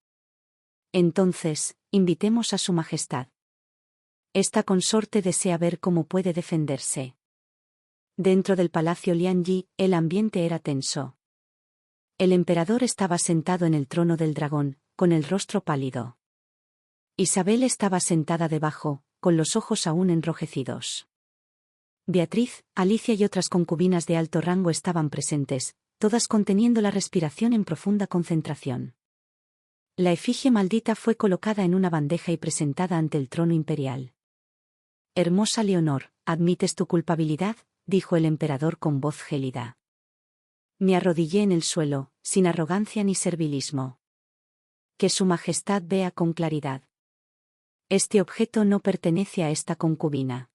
Entonces, invitemos a su majestad. Esta consorte desea ver cómo puede defenderse. Dentro del palacio Lianyi, el ambiente era tenso. El emperador estaba sentado en el trono del dragón, con el rostro pálido. Isabel estaba sentada debajo, con los ojos aún enrojecidos. Beatriz, Alicia y otras concubinas de alto rango estaban presentes, todas conteniendo la respiración en profunda concentración. La efigie maldita fue colocada en una bandeja y presentada ante el trono imperial. Hermosa Leonor, ¿admites tu culpabilidad?, dijo el emperador con voz gélida. Me arrodillé en el suelo, sin arrogancia ni servilismo. Que su majestad vea con claridad. Este objeto no pertenece a esta concubina.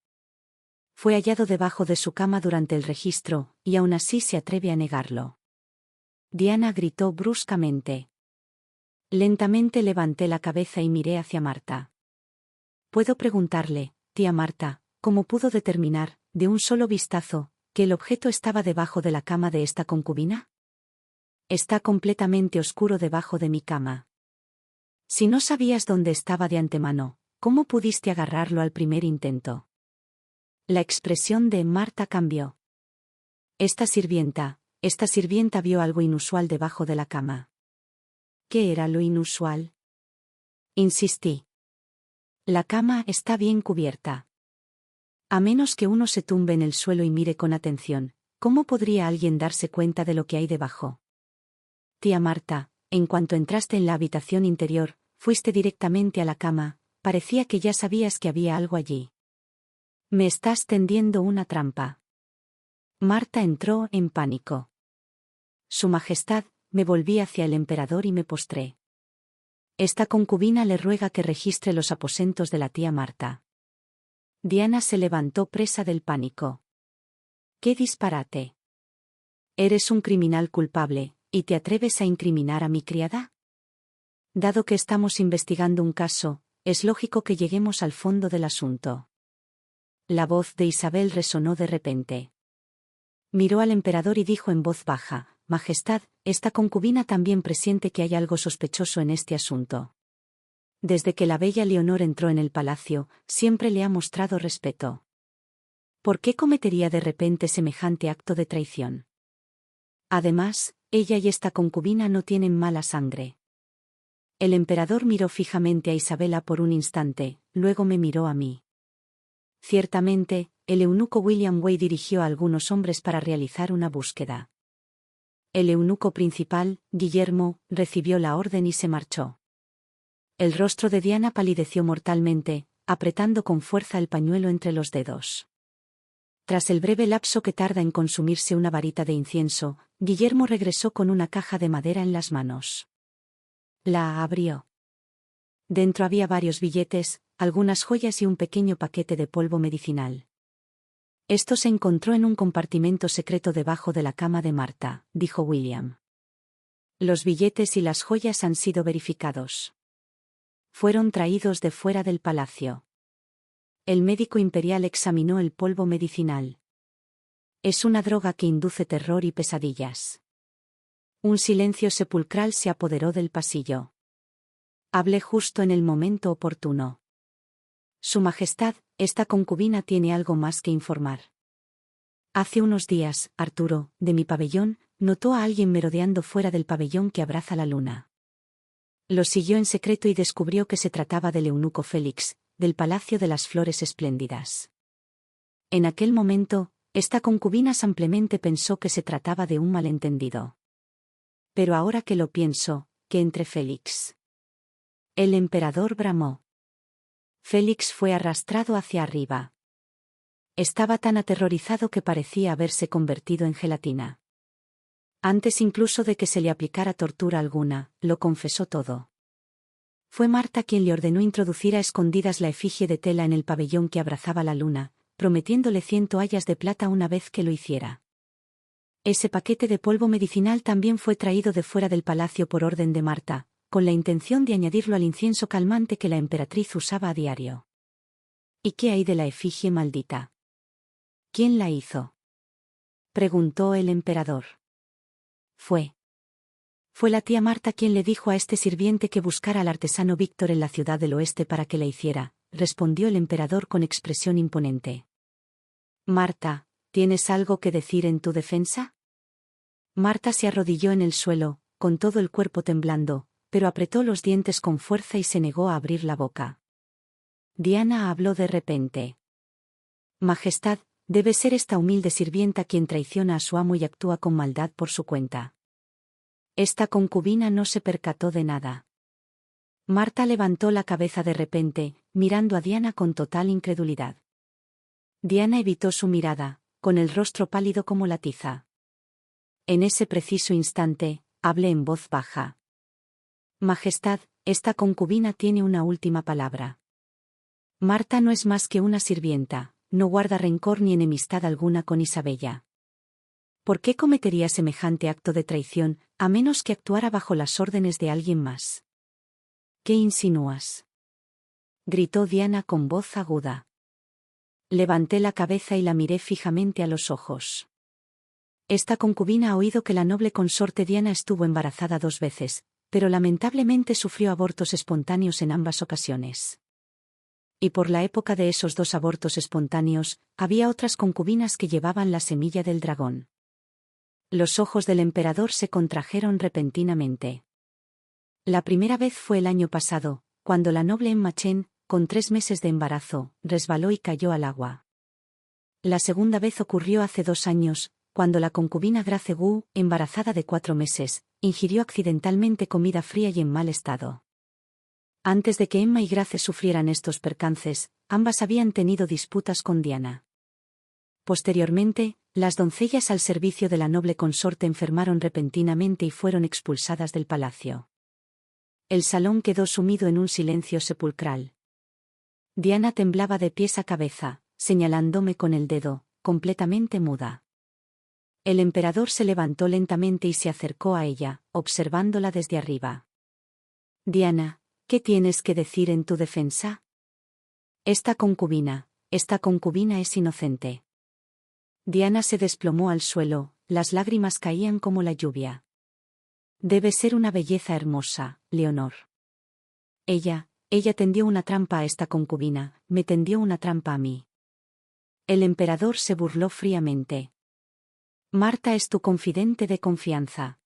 Fue hallado debajo de su cama durante el registro, y aún así se atreve a negarlo. Diana gritó bruscamente. Lentamente levanté la cabeza y miré hacia Marta. ¿Puedo preguntarle, tía Marta, cómo pudo determinar, de un solo vistazo, que el objeto estaba debajo de la cama de esta concubina? Está completamente oscuro debajo de mi cama. Si no sabías dónde estaba de antemano, ¿cómo pudiste agarrarlo al primer intento? La expresión de Marta cambió. Esta sirvienta vio algo inusual debajo de la cama. ¿Qué era lo inusual? Insistí. La cama está bien cubierta. A menos que uno se tumbe en el suelo y mire con atención, ¿cómo podría alguien darse cuenta de lo que hay debajo? Tía Marta, en cuanto entraste en la habitación interior, fuiste directamente a la cama, parecía que ya sabías que había algo allí. Me estás tendiendo una trampa. Marta entró en pánico. Su majestad, me volví hacia el emperador y me postré. Esta concubina le ruega que registre los aposentos de la tía Marta. Diana se levantó presa del pánico. ¡Qué disparate! Eres un criminal culpable, ¿y te atreves a incriminar a mi criada? Dado que estamos investigando un caso, es lógico que lleguemos al fondo del asunto. La voz de Isabel resonó de repente. Miró al emperador y dijo en voz baja, Majestad, esta concubina también presiente que hay algo sospechoso en este asunto. Desde que la bella Leonor entró en el palacio, siempre le ha mostrado respeto. ¿Por qué cometería de repente semejante acto de traición? Además, ella y esta concubina no tienen mala sangre. El emperador miró fijamente a Isabela por un instante, luego me miró a mí. Ciertamente, el eunuco William Way dirigió a algunos hombres para realizar una búsqueda. El eunuco principal, Guillermo, recibió la orden y se marchó. El rostro de Diana palideció mortalmente, apretando con fuerza el pañuelo entre los dedos. Tras el breve lapso que tarda en consumirse una varita de incienso, Guillermo regresó con una caja de madera en las manos. La abrió. Dentro había varios billetes, algunas joyas y un pequeño paquete de polvo medicinal. Esto se encontró en un compartimento secreto debajo de la cama de Marta, dijo William. Los billetes y las joyas han sido verificados. Fueron traídos de fuera del palacio. El médico imperial examinó el polvo medicinal. Es una droga que induce terror y pesadillas. Un silencio sepulcral se apoderó del pasillo. Hablé justo en el momento oportuno. Su Majestad, esta concubina tiene algo más que informar. Hace unos días, Arturo, de mi pabellón, notó a alguien merodeando fuera del pabellón que abraza la luna. Lo siguió en secreto y descubrió que se trataba del eunuco Félix, del Palacio de las Flores Espléndidas. En aquel momento, esta concubina simplemente pensó que se trataba de un malentendido. Pero ahora que lo pienso, ¿qué entre Félix? El emperador bramó. Félix fue arrastrado hacia arriba. Estaba tan aterrorizado que parecía haberse convertido en gelatina. Antes incluso de que se le aplicara tortura alguna, lo confesó todo. Fue Marta quien le ordenó introducir a escondidas la efigie de tela en el pabellón que abrazaba la luna, prometiéndole 100 toallas de plata una vez que lo hiciera. Ese paquete de polvo medicinal también fue traído de fuera del palacio por orden de Marta, con la intención de añadirlo al incienso calmante que la emperatriz usaba a diario. ¿Y qué hay de la efigie maldita? ¿Quién la hizo? Preguntó el emperador. Fue la tía Marta quien le dijo a este sirviente que buscara al artesano Víctor en la ciudad del oeste para que la hiciera, respondió el emperador con expresión imponente. Marta, ¿tienes algo que decir en tu defensa? Marta se arrodilló en el suelo, con todo el cuerpo temblando, pero apretó los dientes con fuerza y se negó a abrir la boca. Diana habló de repente. Majestad, debe ser esta humilde sirvienta quien traiciona a su amo y actúa con maldad por su cuenta. Esta concubina no se percató de nada. Marta levantó la cabeza de repente, mirando a Diana con total incredulidad. Diana evitó su mirada, con el rostro pálido como la tiza. En ese preciso instante, hablé en voz baja. Majestad, esta concubina tiene una última palabra. Marta no es más que una sirvienta, no guarda rencor ni enemistad alguna con Isabella. ¿Por qué cometería semejante acto de traición, a menos que actuara bajo las órdenes de alguien más? ¿Qué insinúas? Gritó Diana con voz aguda. Levanté la cabeza y la miré fijamente a los ojos. Esta concubina ha oído que la noble consorte Diana estuvo embarazada 2 veces, pero lamentablemente sufrió abortos espontáneos en ambas ocasiones. Y por la época de esos 2 abortos espontáneos, había otras concubinas que llevaban la semilla del dragón. Los ojos del emperador se contrajeron repentinamente. La primera vez fue el año pasado, cuando la noble Emma Chen, con 3 meses de embarazo, resbaló y cayó al agua. La segunda vez ocurrió hace 2 años, cuando la concubina Grace Wu, embarazada de 4 meses, ingirió accidentalmente comida fría y en mal estado. Antes de que Emma y Grace sufrieran estos percances, ambas habían tenido disputas con Diana. Posteriormente, las doncellas al servicio de la noble consorte enfermaron repentinamente y fueron expulsadas del palacio. El salón quedó sumido en un silencio sepulcral. Diana temblaba de pies a cabeza, señalándome con el dedo, completamente muda. El emperador se levantó lentamente y se acercó a ella, observándola desde arriba. Diana, ¿qué tienes que decir en tu defensa? Esta concubina es inocente. Diana se desplomó al suelo, las lágrimas caían como la lluvia. Debe ser una belleza hermosa, Leonor. Ella tendió una trampa a esta concubina, me tendió una trampa a mí. El emperador se burló fríamente. Marta es tu confidente de confianza.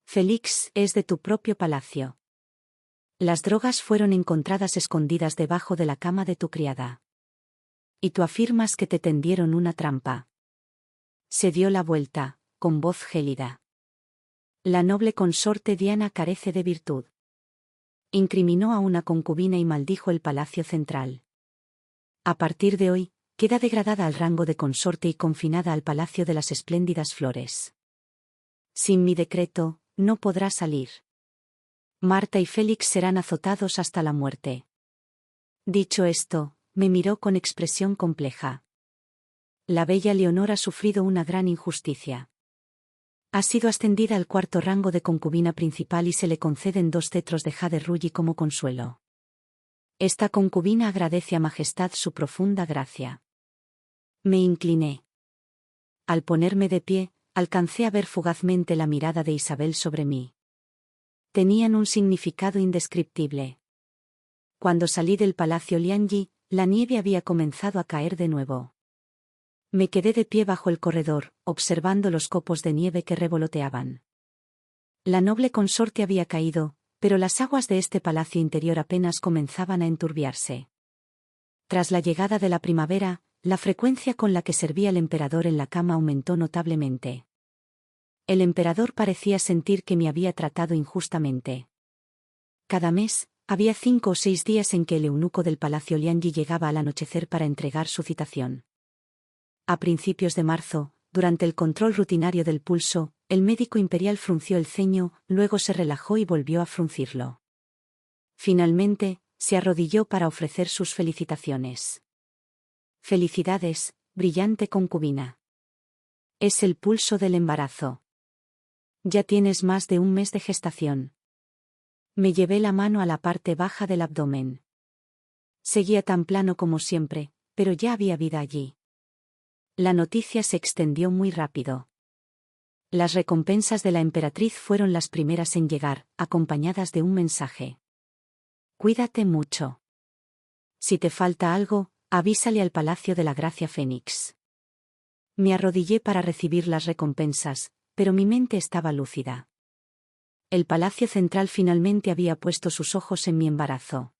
Félix es de tu propio palacio. Las drogas fueron encontradas escondidas debajo de la cama de tu criada. Y tú afirmas que te tendieron una trampa. Se dio la vuelta, con voz gélida. La noble consorte Diana carece de virtud. Incriminó a una concubina y maldijo el palacio central. A partir de hoy, queda degradada al rango de consorte y confinada al palacio de las espléndidas flores. Sin mi decreto, no podrá salir. Marta y Félix serán azotados hasta la muerte. Dicho esto, me miró con expresión compleja. La bella Leonor ha sufrido una gran injusticia. Ha sido ascendida al cuarto rango de concubina principal y se le conceden 2 cetros de jade rulli como consuelo. Esta concubina agradece a Majestad su profunda gracia. Me incliné. Al ponerme de pie, alcancé a ver fugazmente la mirada de Isabel sobre mí. Tenían un significado indescriptible. Cuando salí del palacio Lianyi, la nieve había comenzado a caer de nuevo. Me quedé de pie bajo el corredor, observando los copos de nieve que revoloteaban. La noble consorte había caído, pero las aguas de este palacio interior apenas comenzaban a enturbiarse. Tras la llegada de la primavera, la frecuencia con la que servía el emperador en la cama aumentó notablemente. El emperador parecía sentir que me había tratado injustamente. Cada mes, había 5 o 6 días en que el eunuco del palacio Lianyi llegaba al anochecer para entregar su citación. A principios de marzo, durante el control rutinario del pulso, el médico imperial frunció el ceño, luego se relajó y volvió a fruncirlo. Finalmente, se arrodilló para ofrecer sus felicitaciones. Felicidades, brillante concubina. Es el pulso del embarazo. Ya tienes más de un mes de gestación. Me llevé la mano a la parte baja del abdomen. Seguía tan plano como siempre, pero ya había vida allí. La noticia se extendió muy rápido. Las recompensas de la emperatriz fueron las primeras en llegar, acompañadas de un mensaje. Cuídate mucho. Si te falta algo, avísale al Palacio de la Gracia Fénix. Me arrodillé para recibir las recompensas, pero mi mente estaba lúcida. El Palacio Central finalmente había puesto sus ojos en mi embarazo.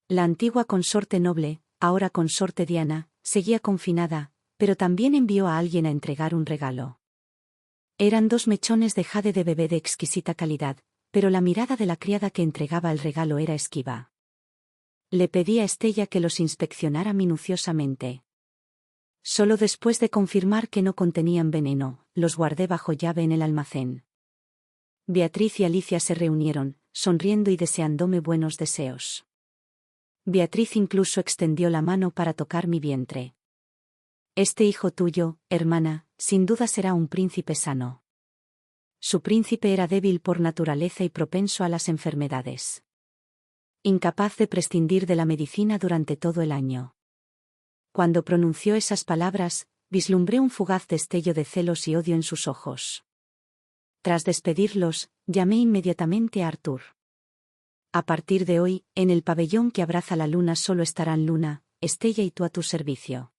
La antigua consorte noble, ahora consorte Diana, seguía confinada, pero también envió a alguien a entregar un regalo. Eran 2 mechones de jade de bebé de exquisita calidad, pero la mirada de la criada que entregaba el regalo era esquiva. Le pedí a Estella que los inspeccionara minuciosamente. Solo después de confirmar que no contenían veneno, los guardé bajo llave en el almacén. Beatriz y Alicia se reunieron, sonriendo y deseándome buenos deseos. Beatriz incluso extendió la mano para tocar mi vientre. Este hijo tuyo, hermana, sin duda será un príncipe sano. Su príncipe era débil por naturaleza y propenso a las enfermedades. Incapaz de prescindir de la medicina durante todo el año. Cuando pronunció esas palabras, vislumbré un fugaz destello de celos y odio en sus ojos. Tras despedirlos, llamé inmediatamente a Arthur. A partir de hoy, en el pabellón que abraza la luna solo estarán Luna, Estella y tú a tu servicio.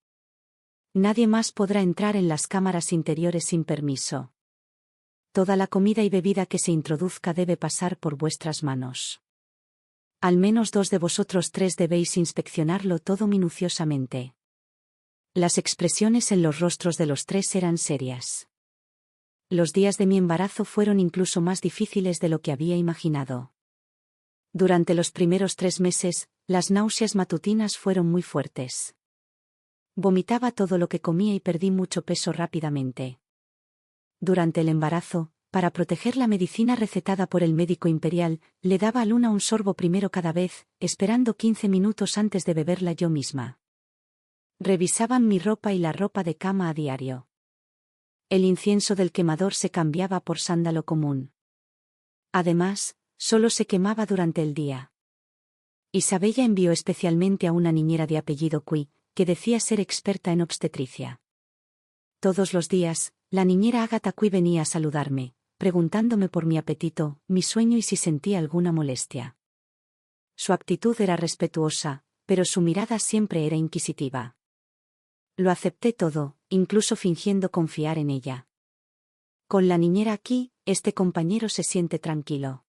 Nadie más podrá entrar en las cámaras interiores sin permiso. Toda la comida y bebida que se introduzca debe pasar por vuestras manos. Al menos 2 de vosotros 3 debéis inspeccionarlo todo minuciosamente. Las expresiones en los rostros de los 3 eran serias. Los días de mi embarazo fueron incluso más difíciles de lo que había imaginado. Durante los primeros 3 meses, las náuseas matutinas fueron muy fuertes. Vomitaba todo lo que comía y perdí mucho peso rápidamente. Durante el embarazo, para proteger la medicina recetada por el médico imperial, le daba a Luna un sorbo primero cada vez, esperando 15 minutos antes de beberla yo misma. Revisaban mi ropa y la ropa de cama a diario. El incienso del quemador se cambiaba por sándalo común. Además, solo se quemaba durante el día. Isabella envió especialmente a una niñera de apellido Cui, que decía ser experta en obstetricia. Todos los días, la niñera Agatha Cui venía a saludarme, preguntándome por mi apetito, mi sueño y si sentía alguna molestia. Su actitud era respetuosa, pero su mirada siempre era inquisitiva. Lo acepté todo, incluso fingiendo confiar en ella. Con la niñera aquí, este compañero se siente tranquilo.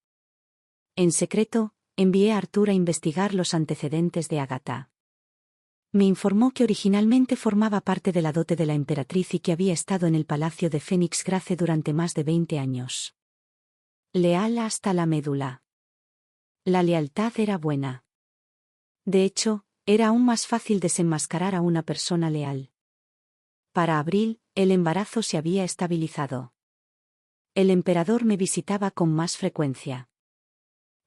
En secreto, envié a Arthur a investigar los antecedentes de Agatha. Me informó que originalmente formaba parte de la dote de la emperatriz y que había estado en el palacio de Fénix Grace durante más de 20 años. Leal hasta la médula. La lealtad era buena. De hecho, Era aún más fácil desenmascarar a una persona leal. Para abril, el embarazo se había estabilizado. El emperador me visitaba con más frecuencia.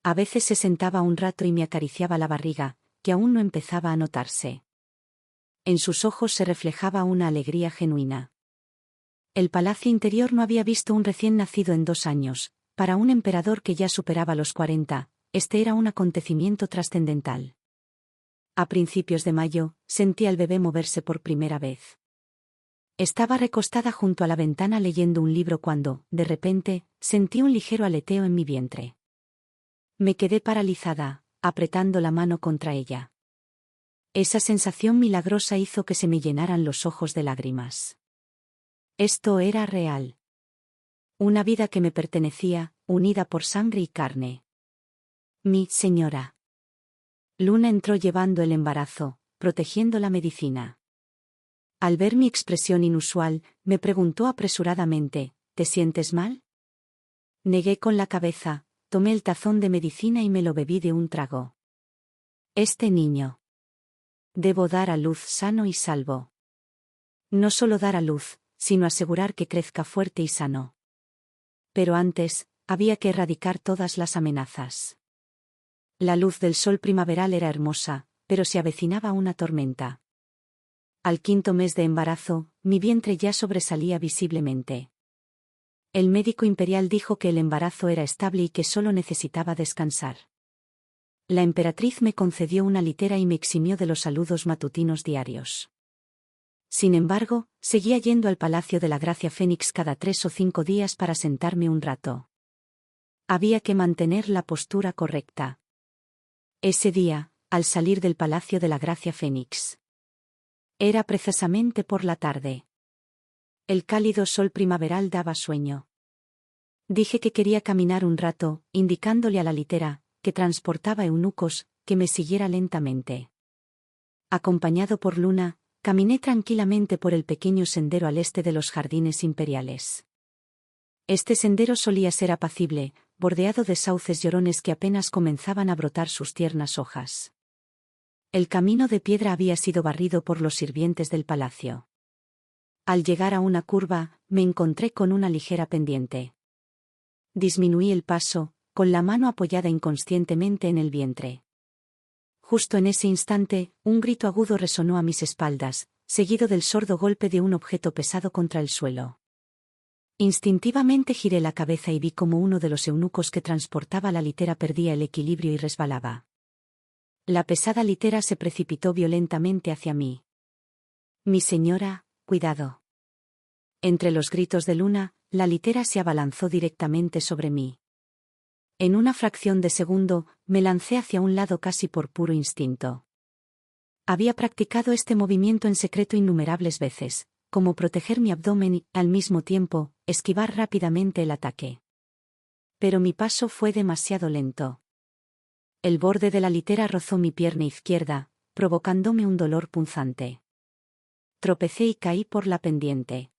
A veces se sentaba un rato y me acariciaba la barriga, que aún no empezaba a notarse. En sus ojos se reflejaba una alegría genuina. El palacio interior no había visto un recién nacido en 2 años. Para un emperador que ya superaba los 40, este era un acontecimiento trascendental. A principios de mayo, sentí al bebé moverse por primera vez. Estaba recostada junto a la ventana leyendo un libro cuando, de repente, sentí un ligero aleteo en mi vientre. Me quedé paralizada, apretando la mano contra ella. Esa sensación milagrosa hizo que se me llenaran los ojos de lágrimas. Esto era real. Una vida que me pertenecía, unida por sangre y carne. Mi señora. Luna entró llevando el embarazo, protegiendo la medicina. Al ver mi expresión inusual, me preguntó apresuradamente, ¿te sientes mal? Negué con la cabeza, tomé el tazón de medicina y me lo bebí de un trago. Este niño. Debo dar a luz sano y salvo. No solo dar a luz, sino asegurar que crezca fuerte y sano. Pero antes, había que erradicar todas las amenazas. La luz del sol primaveral era hermosa, pero se avecinaba una tormenta. Al 5.º mes de embarazo, mi vientre ya sobresalía visiblemente. El médico imperial dijo que el embarazo era estable y que solo necesitaba descansar. La emperatriz me concedió una litera y me eximió de los saludos matutinos diarios. Sin embargo, seguía yendo al Palacio de la Gracia Fénix cada 3 o 5 días para sentarme un rato. Había que mantener la postura correcta. Ese día, al salir del Palacio de la Gracia Fénix. Era precisamente por la tarde. El cálido sol primaveral daba sueño. Dije que quería caminar un rato, indicándole a la litera, que transportaba eunucos, que me siguiera lentamente. Acompañado por Luna, caminé tranquilamente por el pequeño sendero al este de los jardines imperiales. Este sendero solía ser apacible, bordeado de sauces llorones que apenas comenzaban a brotar sus tiernas hojas. El camino de piedra había sido barrido por los sirvientes del palacio. Al llegar a una curva, me encontré con una ligera pendiente. Disminuí el paso, con la mano apoyada inconscientemente en el vientre. Justo en ese instante, un grito agudo resonó a mis espaldas, seguido del sordo golpe de un objeto pesado contra el suelo. Instintivamente giré la cabeza y vi cómo uno de los eunucos que transportaba la litera perdía el equilibrio y resbalaba. La pesada litera se precipitó violentamente hacia mí. Mi señora, cuidado. Entre los gritos de Luna, la litera se abalanzó directamente sobre mí. En una fracción de segundo, me lancé hacia un lado casi por puro instinto. Había practicado este movimiento en secreto innumerables veces, como proteger mi abdomen y, al mismo tiempo, esquivar rápidamente el ataque. Pero mi paso fue demasiado lento. El borde de la litera rozó mi pierna izquierda, provocándome un dolor punzante. Tropecé y caí por la pendiente.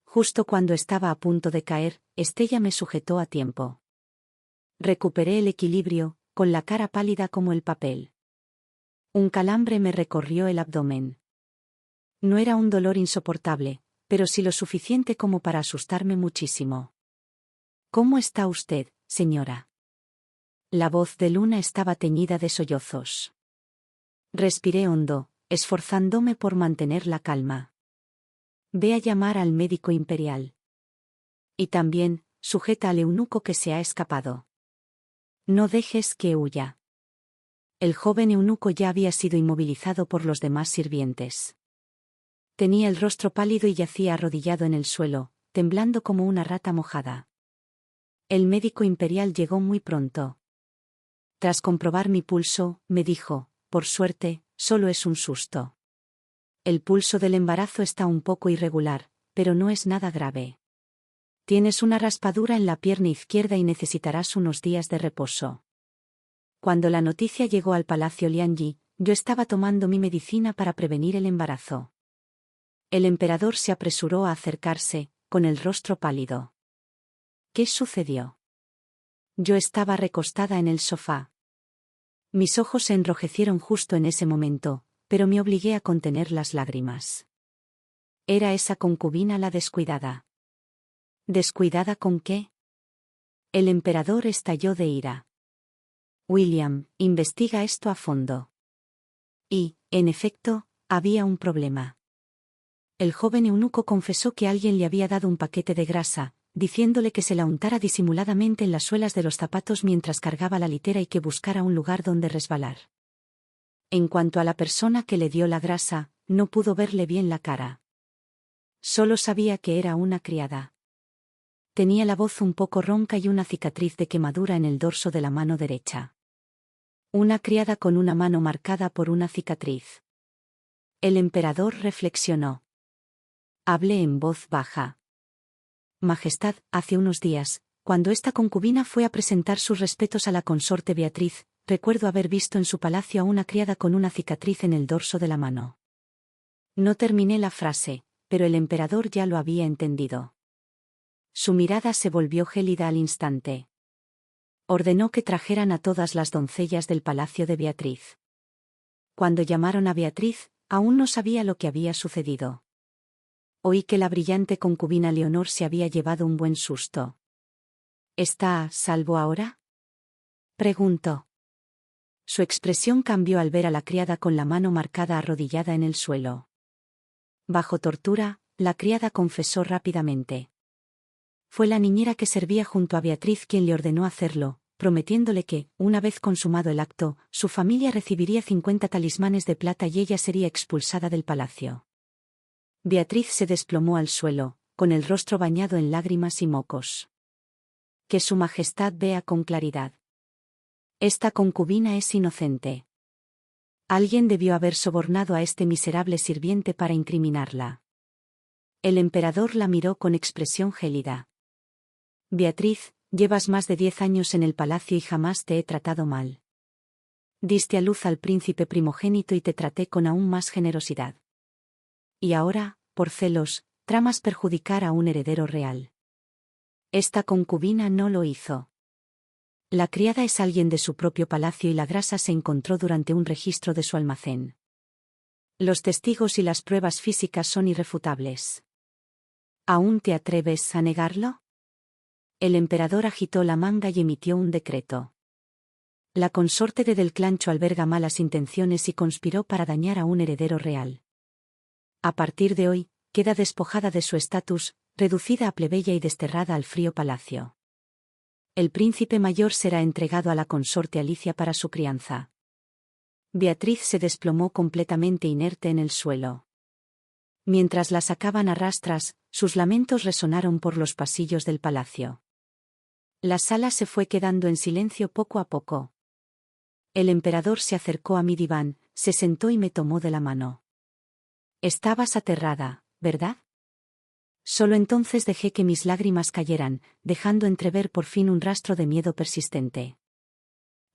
Justo cuando estaba a punto de caer, Estella me sujetó a tiempo. Recuperé el equilibrio, con la cara pálida como el papel. Un calambre me recorrió el abdomen. No era un dolor insoportable, pero sí lo suficiente como para asustarme muchísimo. ¿Cómo está usted, señora? La voz de Luna estaba teñida de sollozos. Respiré hondo, esforzándome por mantener la calma. Ve a llamar al médico imperial. Y también, sujeta al eunuco que se ha escapado. No dejes que huya. El joven eunuco ya había sido inmovilizado por los demás sirvientes. Tenía el rostro pálido y yacía arrodillado en el suelo, temblando como una rata mojada. El médico imperial llegó muy pronto. Tras comprobar mi pulso, me dijo, por suerte, solo es un susto. El pulso del embarazo está un poco irregular, pero no es nada grave. Tienes una raspadura en la pierna izquierda y necesitarás unos días de reposo. Cuando la noticia llegó al Palacio Lianyi, yo estaba tomando mi medicina para prevenir el embarazo. El emperador se apresuró a acercarse, con el rostro pálido. ¿Qué sucedió? Yo estaba recostada en el sofá. Mis ojos se enrojecieron justo en ese momento, pero me obligué a contener las lágrimas. Era esa concubina la descuidada. ¿Descuidada con qué? El emperador estalló de ira. William, investiga esto a fondo. Y, en efecto, había un problema. El joven eunuco confesó que alguien le había dado un paquete de grasa, diciéndole que se la untara disimuladamente en las suelas de los zapatos mientras cargaba la litera y que buscara un lugar donde resbalar. En cuanto a la persona que le dio la grasa, no pudo verle bien la cara. Solo sabía que era una criada. Tenía la voz un poco ronca y una cicatriz de quemadura en el dorso de la mano derecha. Una criada con una mano marcada por una cicatriz. El emperador reflexionó. Hablé en voz baja. Majestad, hace unos días, cuando esta concubina fue a presentar sus respetos a la consorte Beatriz, recuerdo haber visto en su palacio a una criada con una cicatriz en el dorso de la mano. No terminé la frase, pero el emperador ya lo había entendido. Su mirada se volvió gélida al instante. Ordenó que trajeran a todas las doncellas del palacio de Beatriz. Cuando llamaron a Beatriz, aún no sabía lo que había sucedido. Oí que la brillante concubina Leonor se había llevado un buen susto. ¿Está a salvo ahora?, preguntó. Su expresión cambió al ver a la criada con la mano marcada arrodillada en el suelo. Bajo tortura, la criada confesó rápidamente. Fue la niñera que servía junto a Beatriz quien le ordenó hacerlo, prometiéndole que, una vez consumado el acto, su familia recibiría 50 talismanes de plata y ella sería expulsada del palacio. Beatriz se desplomó al suelo, con el rostro bañado en lágrimas y mocos. Que su majestad vea con claridad. Esta concubina es inocente. Alguien debió haber sobornado a este miserable sirviente para incriminarla. El emperador la miró con expresión gélida. Beatriz, llevas más de 10 años en el palacio y jamás te he tratado mal. Diste a luz al príncipe primogénito y te traté con aún más generosidad. Y ahora, por celos, tramas perjudicar a un heredero real. Esta concubina no lo hizo. La criada es alguien de su propio palacio y la grasa se encontró durante un registro de su almacén. Los testigos y las pruebas físicas son irrefutables. ¿Aún te atreves a negarlo? El emperador agitó la manga y emitió un decreto. La consorte de Del Clancho alberga malas intenciones y conspiró para dañar a un heredero real. A partir de hoy, queda despojada de su estatus, reducida a plebeya y desterrada al frío palacio. El príncipe mayor será entregado a la consorte Alicia para su crianza. Beatriz se desplomó completamente inerte en el suelo. Mientras la sacaban a rastras, sus lamentos resonaron por los pasillos del palacio. La sala se fue quedando en silencio poco a poco. El emperador se acercó a mi diván, se sentó y me tomó de la mano. Estabas aterrada, ¿verdad? Solo entonces dejé que mis lágrimas cayeran, dejando entrever por fin un rastro de miedo persistente.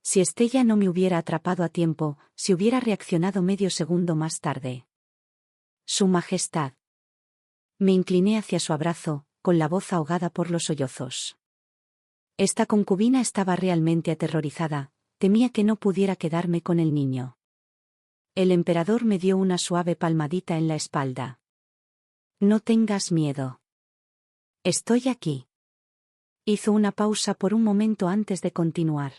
Si Estella no me hubiera atrapado a tiempo, si hubiera reaccionado medio segundo más tarde. Su Majestad. Me incliné hacia su abrazo, con la voz ahogada por los sollozos. Esta concubina estaba realmente aterrorizada, temía que no pudiera quedarme con el niño. El emperador me dio una suave palmadita en la espalda. No tengas miedo. Estoy aquí. Hizo una pausa por un momento antes de continuar.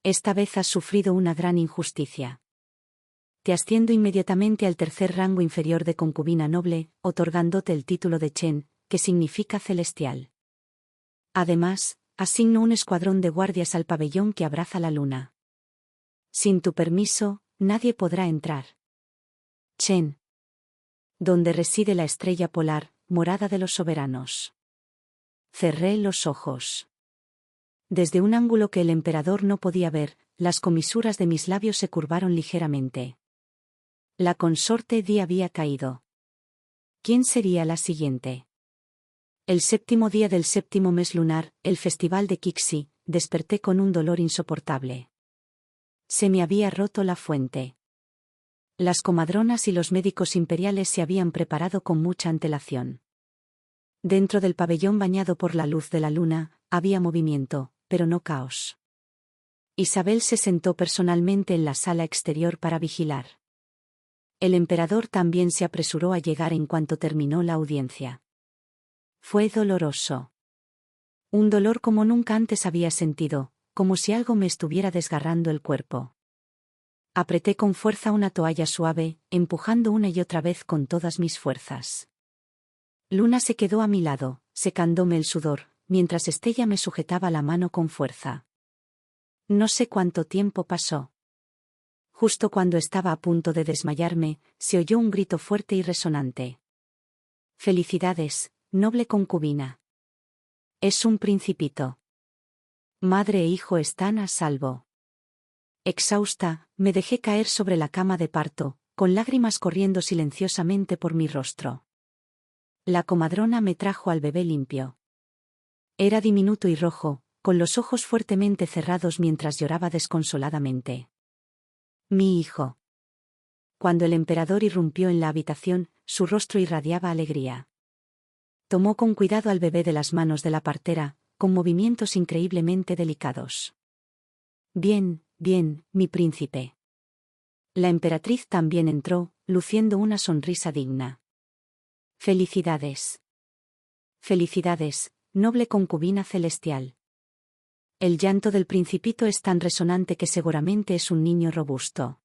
Esta vez has sufrido una gran injusticia. Te asciendo inmediatamente al tercer rango inferior de concubina noble, otorgándote el título de Chen, que significa celestial. Además, asigno un escuadrón de guardias al pabellón que abraza la luna. Sin tu permiso, nadie podrá entrar. Chen. Donde reside la estrella polar, morada de los soberanos. Cerré los ojos. Desde un ángulo que el emperador no podía ver, las comisuras de mis labios se curvaron ligeramente. La consorte Di había caído. ¿Quién sería la siguiente? El séptimo día del séptimo mes lunar, el festival de Kixi, desperté con un dolor insoportable. Se me había roto la fuente. Las comadronas y los médicos imperiales se habían preparado con mucha antelación. Dentro del pabellón bañado por la luz de la luna, había movimiento, pero no caos. Isabel se sentó personalmente en la sala exterior para vigilar. El emperador también se apresuró a llegar en cuanto terminó la audiencia. Fue doloroso. Un dolor como nunca antes había sentido, como si algo me estuviera desgarrando el cuerpo. Apreté con fuerza una toalla suave, empujando una y otra vez con todas mis fuerzas. Luna se quedó a mi lado, secándome el sudor, mientras Estella me sujetaba la mano con fuerza. No sé cuánto tiempo pasó. Justo cuando estaba a punto de desmayarme, se oyó un grito fuerte y resonante. «Felicidades, noble concubina. Es un principito. Madre e hijo están a salvo». Exhausta, me dejé caer sobre la cama de parto, con lágrimas corriendo silenciosamente por mi rostro. La comadrona me trajo al bebé limpio. Era diminuto y rojo, con los ojos fuertemente cerrados mientras lloraba desconsoladamente. Mi hijo. Cuando el emperador irrumpió en la habitación, su rostro irradiaba alegría. Tomó con cuidado al bebé de las manos de la partera, con movimientos increíblemente delicados. Bien, bien, mi príncipe. La emperatriz también entró, luciendo una sonrisa digna. Felicidades. Felicidades, noble concubina celestial. El llanto del principito es tan resonante que seguramente es un niño robusto.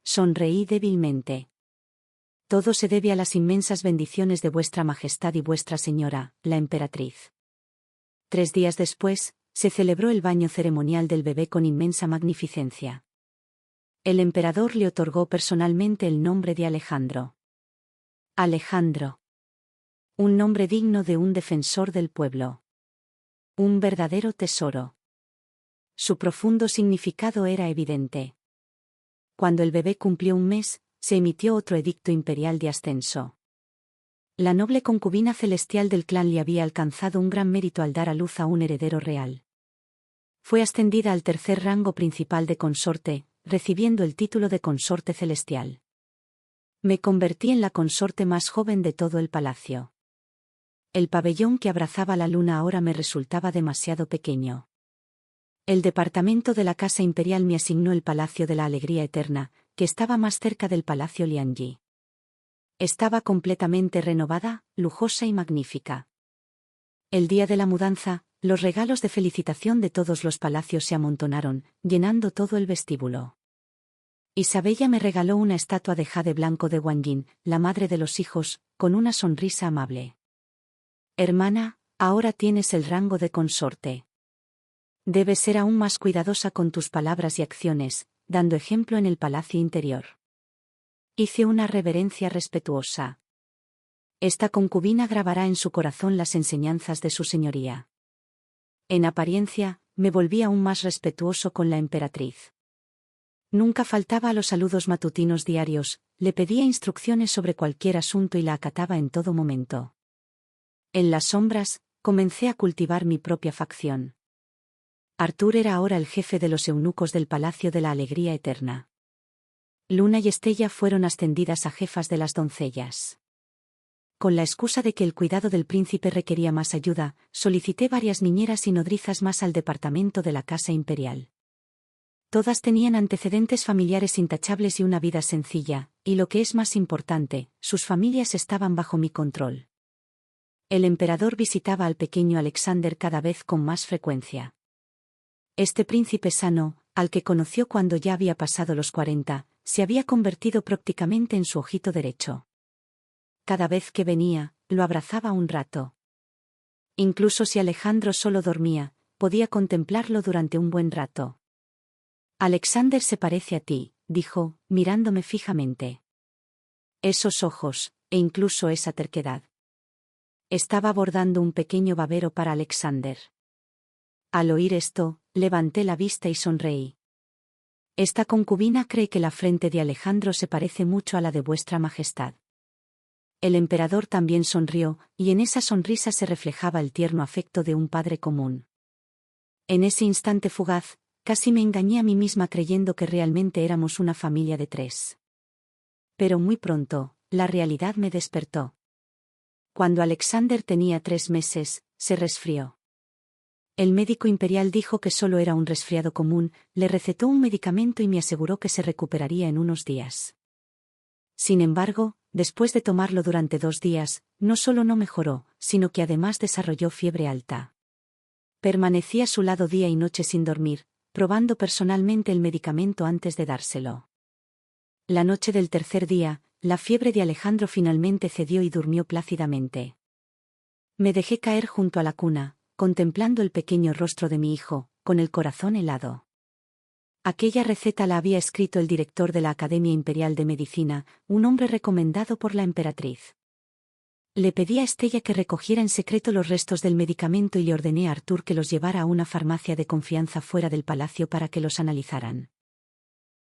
Sonreí débilmente. Todo se debe a las inmensas bendiciones de vuestra majestad y vuestra señora, la emperatriz. 3 días después, se celebró el baño ceremonial del bebé con inmensa magnificencia. El emperador le otorgó personalmente el nombre de Alejandro. Alejandro. Un nombre digno de un defensor del pueblo. Un verdadero tesoro. Su profundo significado era evidente. Cuando el bebé cumplió un mes, se emitió otro edicto imperial de ascenso. La noble concubina celestial del clan le había alcanzado un gran mérito al dar a luz a un heredero real. Fue ascendida al 3er rango principal de consorte, recibiendo el título de consorte celestial. Me convertí en la consorte más joven de todo el palacio. El pabellón que abrazaba la luna ahora me resultaba demasiado pequeño. El departamento de la Casa Imperial me asignó el Palacio de la Alegría Eterna, que estaba más cerca del Palacio Lianji. Estaba completamente renovada, lujosa y magnífica. El día de la mudanza, los regalos de felicitación de todos los palacios se amontonaron, llenando todo el vestíbulo. Isabella me regaló una estatua de jade blanco de Wanjin, la madre de los hijos, con una sonrisa amable. Hermana, ahora tienes el rango de consorte. Debes ser aún más cuidadosa con tus palabras y acciones, dando ejemplo en el palacio interior. Hice una reverencia respetuosa. Esta concubina grabará en su corazón las enseñanzas de su señoría. En apariencia, me volví aún más respetuoso con la emperatriz. Nunca faltaba a los saludos matutinos diarios, le pedía instrucciones sobre cualquier asunto y la acataba en todo momento. En las sombras, comencé a cultivar mi propia facción. Artur era ahora el jefe de los eunucos del Palacio de la Alegría Eterna. Luna y Estella fueron ascendidas a jefas de las doncellas. Con la excusa de que el cuidado del príncipe requería más ayuda, solicité varias niñeras y nodrizas más al departamento de la Casa Imperial. Todas tenían antecedentes familiares intachables y una vida sencilla, y lo que es más importante, sus familias estaban bajo mi control. El emperador visitaba al pequeño Alexander cada vez con más frecuencia. Este príncipe sano, al que conoció cuando ya había pasado los 40, se había convertido prácticamente en su ojito derecho. Cada vez que venía, lo abrazaba un rato. Incluso si Alejandro solo dormía, podía contemplarlo durante un buen rato. Alexander se parece a ti, dijo, mirándome fijamente. Esos ojos, e incluso esa terquedad. Estaba bordando un pequeño babero para Alexander. Al oír esto, levanté la vista y sonreí. Esta concubina cree que la frente de Alejandro se parece mucho a la de vuestra majestad. El emperador también sonrió, y en esa sonrisa se reflejaba el tierno afecto de un padre común. En ese instante fugaz, casi me engañé a mí misma creyendo que realmente éramos una familia de 3. Pero muy pronto, la realidad me despertó. Cuando Alexander tenía 3 meses, se resfrió. El médico imperial dijo que solo era un resfriado común, le recetó un medicamento y me aseguró que se recuperaría en unos días. Sin embargo, después de tomarlo durante 2 días, no solo no mejoró, sino que además desarrolló fiebre alta. Permanecí a su lado día y noche sin dormir, probando personalmente el medicamento antes de dárselo. La noche del tercer día, la fiebre de Alejandro finalmente cedió y durmió plácidamente. Me dejé caer junto a la cuna, contemplando el pequeño rostro de mi hijo, con el corazón helado. Aquella receta la había escrito el director de la Academia Imperial de Medicina, un hombre recomendado por la emperatriz. Le pedí a Estella que recogiera en secreto los restos del medicamento y le ordené a Artur que los llevara a una farmacia de confianza fuera del palacio para que los analizaran.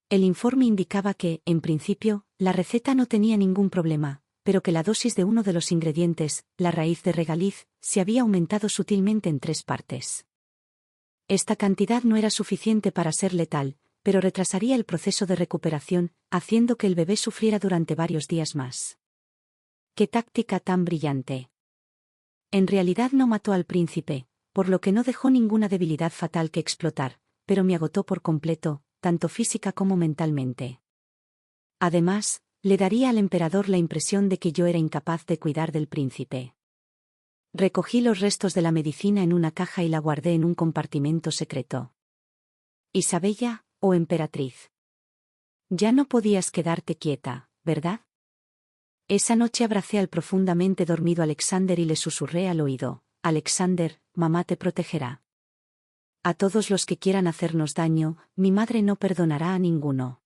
El informe indicaba que, en principio, la receta no tenía ningún problema, pero que la dosis de uno de los ingredientes, la raíz de regaliz, se había aumentado sutilmente en 3 partes. Esta cantidad no era suficiente para ser letal, pero retrasaría el proceso de recuperación, haciendo que el bebé sufriera durante varios días más. ¡Qué táctica tan brillante! En realidad no mató al príncipe, por lo que no dejó ninguna debilidad fatal que explotar, pero me agotó por completo, tanto física como mentalmente. Además, le daría al emperador la impresión de que yo era incapaz de cuidar del príncipe. Recogí los restos de la medicina en una caja y la guardé en un compartimento secreto. Isabella, oh emperatriz. Ya no podías quedarte quieta, ¿verdad? Esa noche abracé al profundamente dormido Alexander y le susurré al oído: Alexander, mamá te protegerá. A todos los que quieran hacernos daño, mi madre no perdonará a ninguno.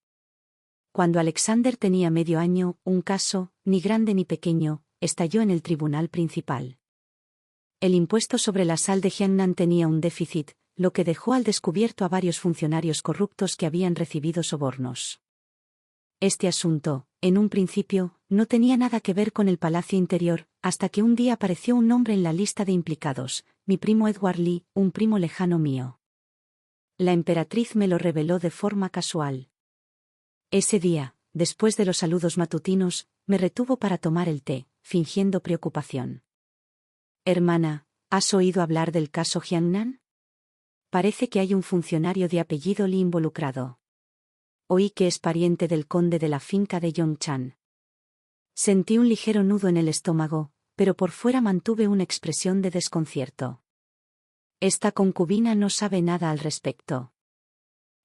Cuando Alexander tenía medio año, un caso, ni grande ni pequeño, estalló en el tribunal principal. El impuesto sobre la sal de Jiangnan tenía un déficit, lo que dejó al descubierto a varios funcionarios corruptos que habían recibido sobornos. Este asunto, en un principio, no tenía nada que ver con el palacio interior, hasta que un día apareció un nombre en la lista de implicados: mi primo Edward Lee, un primo lejano mío. La emperatriz me lo reveló de forma casual. Ese día, después de los saludos matutinos, me retuvo para tomar el té, fingiendo preocupación. Hermana, ¿has oído hablar del caso Jiangnan? Parece que hay un funcionario de apellido Li involucrado. Oí que es pariente del conde de la finca de Yongchan. Sentí un ligero nudo en el estómago, pero por fuera mantuve una expresión de desconcierto. Esta concubina no sabe nada al respecto.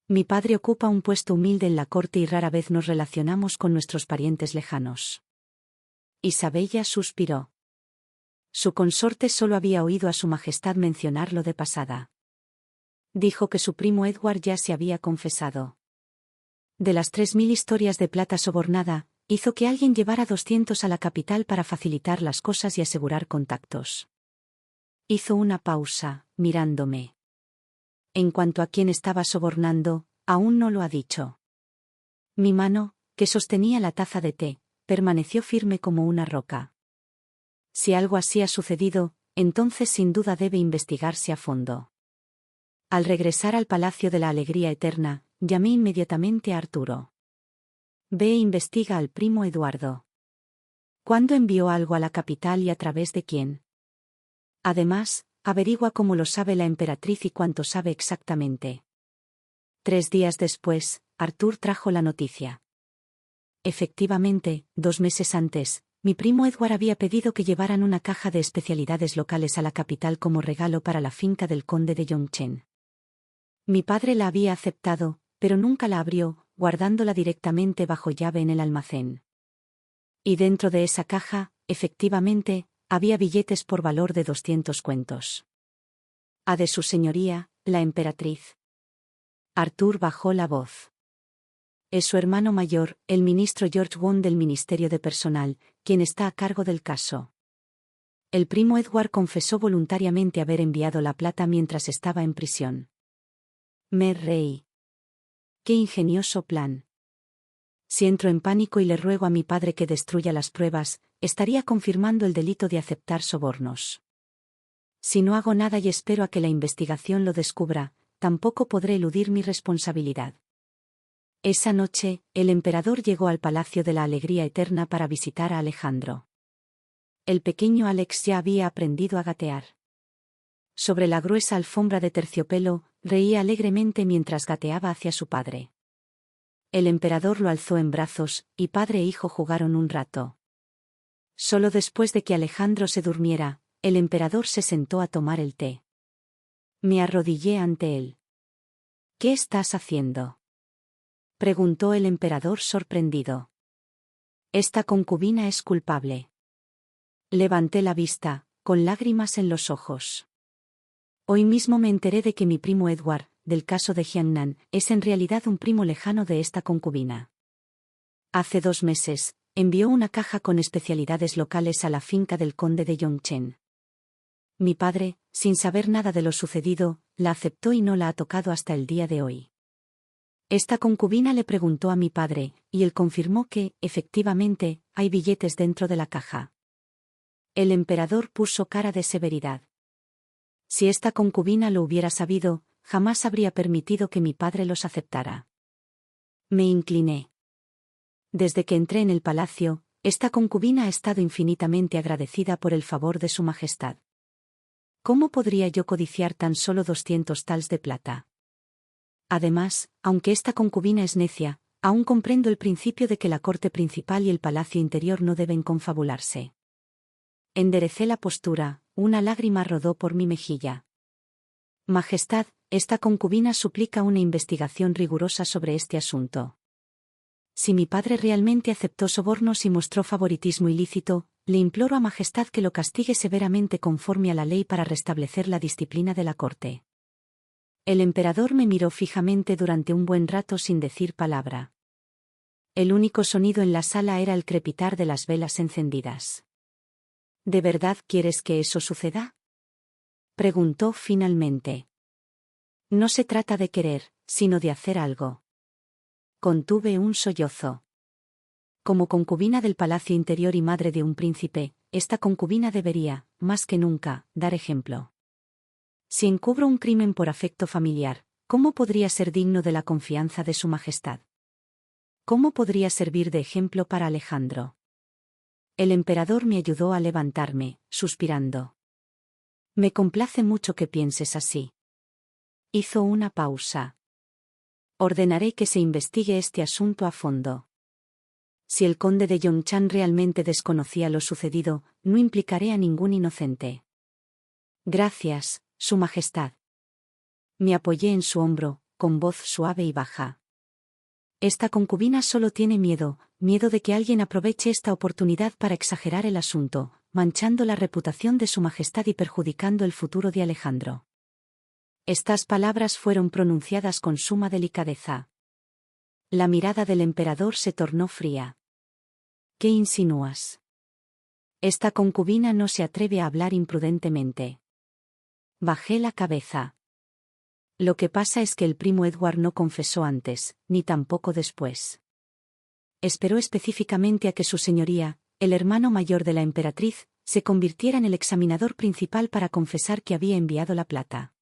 Mi padre ocupa un puesto humilde en la corte y rara vez nos relacionamos con nuestros parientes lejanos. Isabella suspiró. Su consorte solo había oído a su majestad mencionarlo de pasada. Dijo que su primo Edward ya se había confesado. De las 3000 historias de plata sobornada, hizo que alguien llevara 200 a la capital para facilitar las cosas y asegurar contactos. Hizo una pausa, mirándome. En cuanto a quién estaba sobornando, aún no lo ha dicho. Mi mano, que sostenía la taza de té, permaneció firme como una roca. Si algo así ha sucedido, entonces sin duda debe investigarse a fondo. Al regresar al Palacio de la Alegría Eterna, llamé inmediatamente a Arturo. Ve e investiga al primo Eduardo. ¿Cuándo envió algo a la capital y a través de quién? Además, averigua cómo lo sabe la emperatriz y cuánto sabe exactamente. 3 días después, Artur trajo la noticia. Efectivamente, 2 meses antes, mi primo Edward había pedido que llevaran una caja de especialidades locales a la capital como regalo para la finca del conde de Yongchen. Mi padre la había aceptado, pero nunca la abrió, guardándola directamente bajo llave en el almacén. Y dentro de esa caja, efectivamente, había billetes por valor de 200 cuentos. A de su señoría, la emperatriz. Artur bajó la voz. Es su hermano mayor, el ministro George Wong del Ministerio de Personal, quien está a cargo del caso. El primo Edward confesó voluntariamente haber enviado la plata mientras estaba en prisión. Me reí. ¡Qué ingenioso plan! Si entro en pánico y le ruego a mi padre que destruya las pruebas, estaría confirmando el delito de aceptar sobornos. Si no hago nada y espero a que la investigación lo descubra, tampoco podré eludir mi responsabilidad. Esa noche, el emperador llegó al Palacio de la Alegría Eterna para visitar a Alejandro. El pequeño Alex ya había aprendido a gatear. Sobre la gruesa alfombra de terciopelo, reía alegremente mientras gateaba hacia su padre. El emperador lo alzó en brazos, y padre e hijo jugaron un rato. Solo después de que Alejandro se durmiera, el emperador se sentó a tomar el té. Me arrodillé ante él. «¿Qué estás haciendo?», preguntó el emperador sorprendido. «Esta concubina es culpable». Levanté la vista, con lágrimas en los ojos. Hoy mismo me enteré de que mi primo Edward, del caso de Jiangnan, es en realidad un primo lejano de esta concubina. Hace 2 meses, envió una caja con especialidades locales a la finca del conde de Yongchen. Mi padre, sin saber nada de lo sucedido, la aceptó y no la ha tocado hasta el día de hoy. Esta concubina le preguntó a mi padre, y él confirmó que, efectivamente, hay billetes dentro de la caja. El emperador puso cara de severidad. Si esta concubina lo hubiera sabido, jamás habría permitido que mi padre los aceptara. Me incliné. Desde que entré en el palacio, esta concubina ha estado infinitamente agradecida por el favor de su majestad. ¿Cómo podría yo codiciar tan solo 200 tals de plata? Además, aunque esta concubina es necia, aún comprendo el principio de que la corte principal y el palacio interior no deben confabularse. Enderecé la postura, una lágrima rodó por mi mejilla. Majestad, esta concubina suplica una investigación rigurosa sobre este asunto. Si mi padre realmente aceptó sobornos y mostró favoritismo ilícito, le imploro a Majestad que lo castigue severamente conforme a la ley para restablecer la disciplina de la corte. El emperador me miró fijamente durante un buen rato sin decir palabra. El único sonido en la sala era el crepitar de las velas encendidas. ¿De verdad quieres que eso suceda?, preguntó finalmente. No se trata de querer, sino de hacer algo. Contuve un sollozo. Como concubina del palacio interior y madre de un príncipe, esta concubina debería, más que nunca, dar ejemplo. Si encubro un crimen por afecto familiar, ¿cómo podría ser digno de la confianza de su majestad? ¿Cómo podría servir de ejemplo para Alejandro? El emperador me ayudó a levantarme, suspirando. Me complace mucho que pienses así. Hizo una pausa. Ordenaré que se investigue este asunto a fondo. Si el conde de Yongchan realmente desconocía lo sucedido, no implicaré a ningún inocente. Gracias, Su Majestad. Me apoyé en su hombro, con voz suave y baja. Esta concubina solo tiene miedo de que alguien aproveche esta oportunidad para exagerar el asunto, manchando la reputación de Su Majestad y perjudicando el futuro de Alejandro. Estas palabras fueron pronunciadas con suma delicadeza. La mirada del emperador se tornó fría. ¿Qué insinúas? Esta concubina no se atreve a hablar imprudentemente. Bajé la cabeza. Lo que pasa es que el primo Edward no confesó antes, ni tampoco después. Esperó específicamente a que su señoría, el hermano mayor de la emperatriz, se convirtiera en el examinador principal para confesar que había enviado la plata.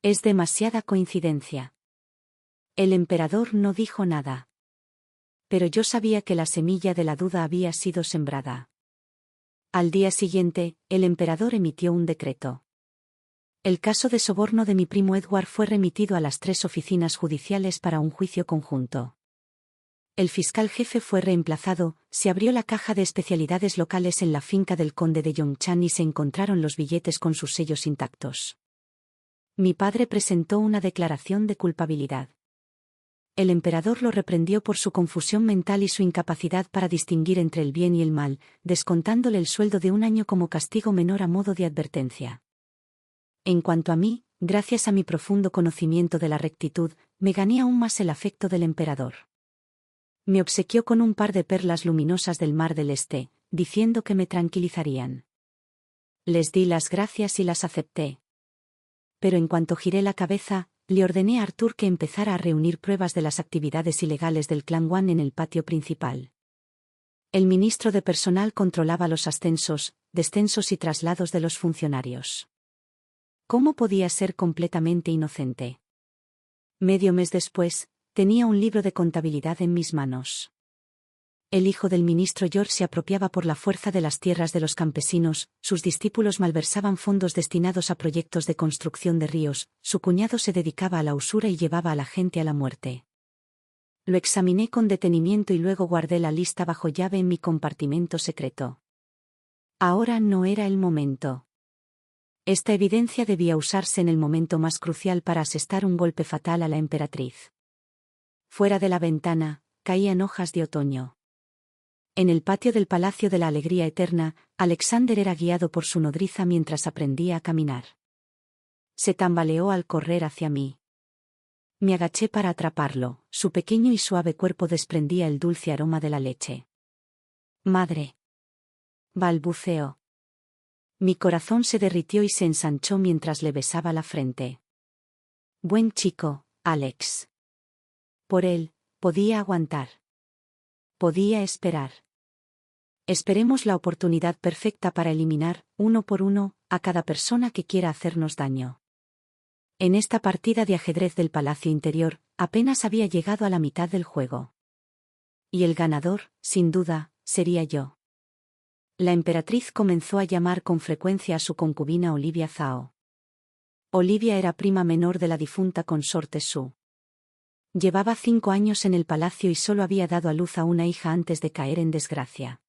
Es demasiada coincidencia. El emperador no dijo nada. Pero yo sabía que la semilla de la duda había sido sembrada. Al día siguiente, el emperador emitió un decreto. El caso de soborno de mi primo Edward fue remitido a las 3 oficinas judiciales para un juicio conjunto. El fiscal jefe fue reemplazado, se abrió la caja de especialidades locales en la finca del conde de Yongchan y se encontraron los billetes con sus sellos intactos. Mi padre presentó una declaración de culpabilidad. El emperador lo reprendió por su confusión mental y su incapacidad para distinguir entre el bien y el mal, descontándole el sueldo de 1 año como castigo menor a modo de advertencia. En cuanto a mí, gracias a mi profundo conocimiento de la rectitud, me gané aún más el afecto del emperador. Me obsequió con un par de perlas luminosas del Mar del Este, diciendo que me tranquilizarían. Les di las gracias y las acepté. Pero en cuanto giré la cabeza, le ordené a Arthur que empezara a reunir pruebas de las actividades ilegales del clan Wan en el patio principal. El ministro de personal controlaba los ascensos, descensos y traslados de los funcionarios. ¿Cómo podía ser completamente inocente? Medio mes después, tenía un libro de contabilidad en mis manos. El hijo del ministro George se apropiaba por la fuerza de las tierras de los campesinos, sus discípulos malversaban fondos destinados a proyectos de construcción de ríos, su cuñado se dedicaba a la usura y llevaba a la gente a la muerte. Lo examiné con detenimiento y luego guardé la lista bajo llave en mi compartimento secreto. Ahora no era el momento. Esta evidencia debía usarse en el momento más crucial para asestar un golpe fatal a la emperatriz. Fuera de la ventana, caían hojas de otoño. En el patio del Palacio de la Alegría Eterna, Alexander era guiado por su nodriza mientras aprendía a caminar. Se tambaleó al correr hacia mí. Me agaché para atraparlo, su pequeño y suave cuerpo desprendía el dulce aroma de la leche. «Madre», balbuceó. Mi corazón se derritió y se ensanchó mientras le besaba la frente. Buen chico, Alex. Por él, podía aguantar. Podía esperar. Esperemos la oportunidad perfecta para eliminar, uno por uno, a cada persona que quiera hacernos daño. En esta partida de ajedrez del Palacio Interior, apenas había llegado a la mitad del juego. Y el ganador, sin duda, sería yo. La emperatriz comenzó a llamar con frecuencia a su concubina Olivia Zhao. Olivia era prima menor de la difunta consorte Su. Llevaba 5 años en el palacio y solo había dado a luz a una hija antes de caer en desgracia.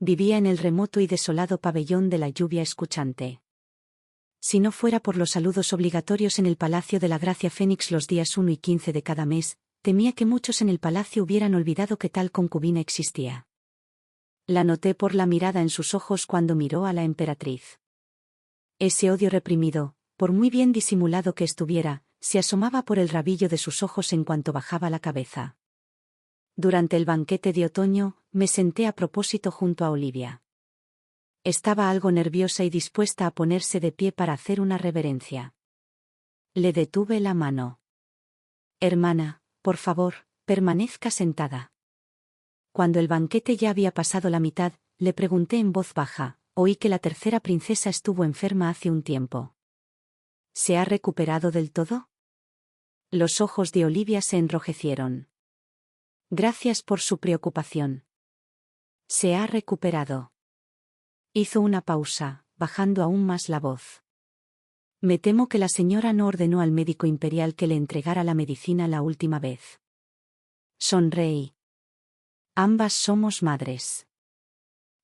Vivía en el remoto y desolado pabellón de la lluvia escuchante. Si no fuera por los saludos obligatorios en el Palacio de la Gracia Fénix los días 1 y 15 de cada mes, temía que muchos en el palacio hubieran olvidado que tal concubina existía. La noté por la mirada en sus ojos cuando miró a la emperatriz. Ese odio reprimido, por muy bien disimulado que estuviera, se asomaba por el rabillo de sus ojos en cuanto bajaba la cabeza. Durante el banquete de otoño, me senté a propósito junto a Olivia. Estaba algo nerviosa y dispuesta a ponerse de pie para hacer una reverencia. Le detuve la mano. Hermana, por favor, permanezca sentada. Cuando el banquete ya había pasado la mitad, le pregunté en voz baja, oí que la tercera princesa estuvo enferma hace un tiempo. ¿Se ha recuperado del todo? Los ojos de Olivia se enrojecieron. Gracias por su preocupación. Se ha recuperado. Hizo una pausa, bajando aún más la voz. Me temo que la señora no ordenó al médico imperial que le entregara la medicina la última vez. Sonreí. Ambas somos madres.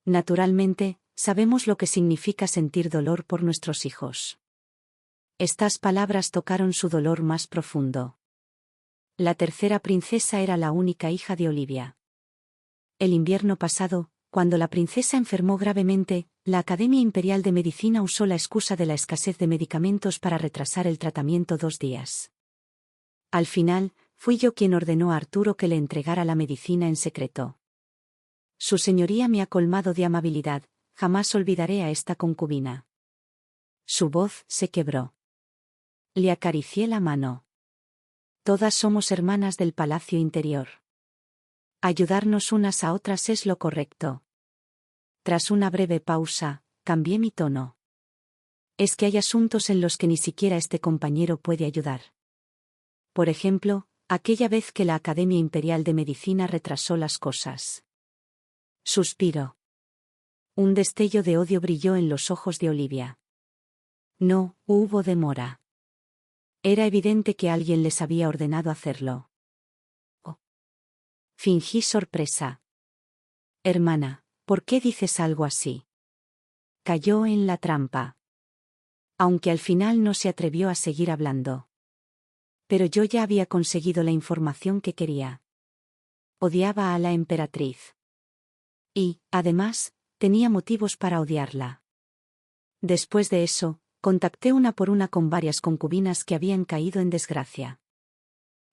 Naturalmente, sabemos lo que significa sentir dolor por nuestros hijos. Estas palabras tocaron su dolor más profundo. La tercera princesa era la única hija de Olivia. El invierno pasado, cuando la princesa enfermó gravemente, la Academia Imperial de Medicina usó la excusa de la escasez de medicamentos para retrasar el tratamiento 2 días. Al final, fui yo quien ordenó a Arturo que le entregara la medicina en secreto. Su señoría me ha colmado de amabilidad, jamás olvidaré a esta concubina. Su voz se quebró. Le acaricié la mano. Todas somos hermanas del Palacio Interior. Ayudarnos unas a otras es lo correcto. Tras una breve pausa, cambié mi tono. Es que hay asuntos en los que ni siquiera este compañero puede ayudar. Por ejemplo, aquella vez que la Academia Imperial de Medicina retrasó las cosas. Suspiró. Un destello de odio brilló en los ojos de Olivia. No, hubo demora. Era evidente que alguien les había ordenado hacerlo. Oh. Fingí sorpresa. Hermana, ¿por qué dices algo así? Cayó en la trampa. Aunque al final no se atrevió a seguir hablando. Pero yo ya había conseguido la información que quería. Odiaba a la emperatriz. Y, además, tenía motivos para odiarla. Después de eso, contacté una por una con varias concubinas que habían caído en desgracia.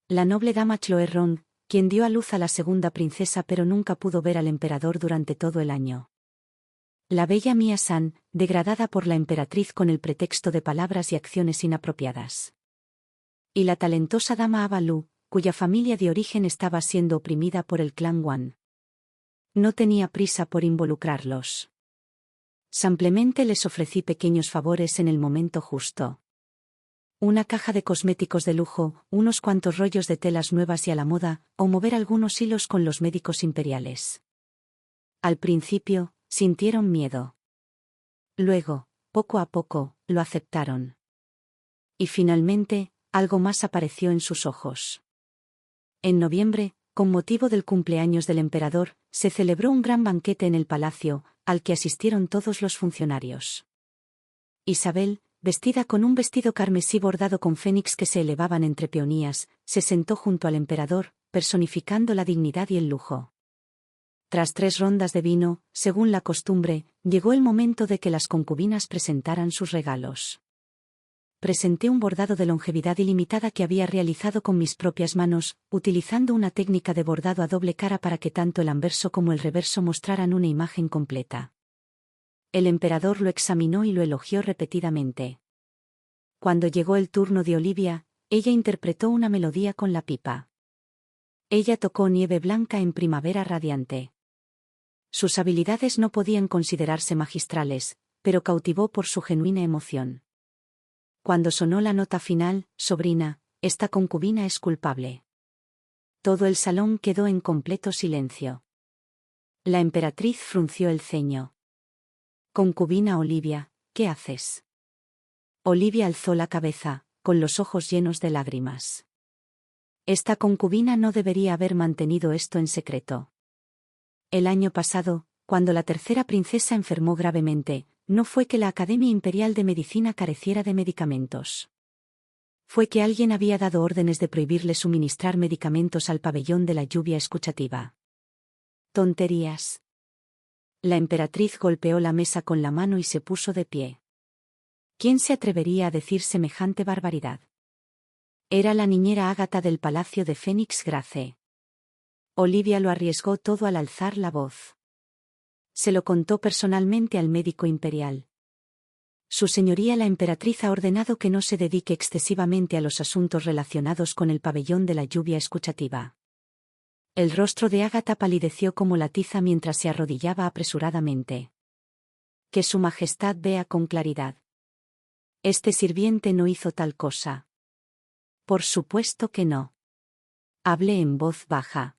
La noble dama Chloe Rong, quien dio a luz a la segunda princesa pero nunca pudo ver al emperador durante todo el año. La bella Mia San, degradada por la emperatriz con el pretexto de palabras y acciones inapropiadas. Y la talentosa dama Ava Lu, cuya familia de origen estaba siendo oprimida por el clan Wan. No tenía prisa por involucrarlos. Simplemente les ofrecí pequeños favores en el momento justo. Una caja de cosméticos de lujo, unos cuantos rollos de telas nuevas y a la moda, o mover algunos hilos con los médicos imperiales. Al principio, sintieron miedo. Luego, poco a poco, lo aceptaron. Y finalmente, algo más apareció en sus ojos. En noviembre, con motivo del cumpleaños del emperador, se celebró un gran banquete en el palacio, al que asistieron todos los funcionarios. Isabel, vestida con un vestido carmesí bordado con fénix que se elevaban entre peonías, se sentó junto al emperador, personificando la dignidad y el lujo. Tras 3 rondas de vino, según la costumbre, llegó el momento de que las concubinas presentaran sus regalos. Presenté un bordado de longevidad ilimitada que había realizado con mis propias manos, utilizando una técnica de bordado a doble cara para que tanto el anverso como el reverso mostraran una imagen completa. El emperador lo examinó y lo elogió repetidamente. Cuando llegó el turno de Olivia, ella interpretó una melodía con la pipa. Ella tocó Nieve Blanca en Primavera Radiante. Sus habilidades no podían considerarse magistrales, pero cautivó por su genuina emoción. Cuando sonó la nota final, sobrina, esta concubina es culpable. Todo el salón quedó en completo silencio. La emperatriz frunció el ceño. Concubina Olivia, ¿qué haces? Olivia alzó la cabeza, con los ojos llenos de lágrimas. Esta concubina no debería haber mantenido esto en secreto. El año pasado, cuando la tercera princesa enfermó gravemente, no fue que la Academia Imperial de Medicina careciera de medicamentos. Fue que alguien había dado órdenes de prohibirle suministrar medicamentos al pabellón de la lluvia escuchativa. Tonterías. La emperatriz golpeó la mesa con la mano y se puso de pie. ¿Quién se atrevería a decir semejante barbaridad? Era la niñera Ágata del palacio de Fénix Grace. Olivia lo arriesgó todo al alzar la voz. Se lo contó personalmente al médico imperial. Su señoría la emperatriz ha ordenado que no se dedique excesivamente a los asuntos relacionados con el pabellón de la lluvia escuchativa. El rostro de Ágata palideció como la tiza mientras se arrodillaba apresuradamente. Que su majestad vea con claridad. Este sirviente no hizo tal cosa. Por supuesto que no. Hablé en voz baja.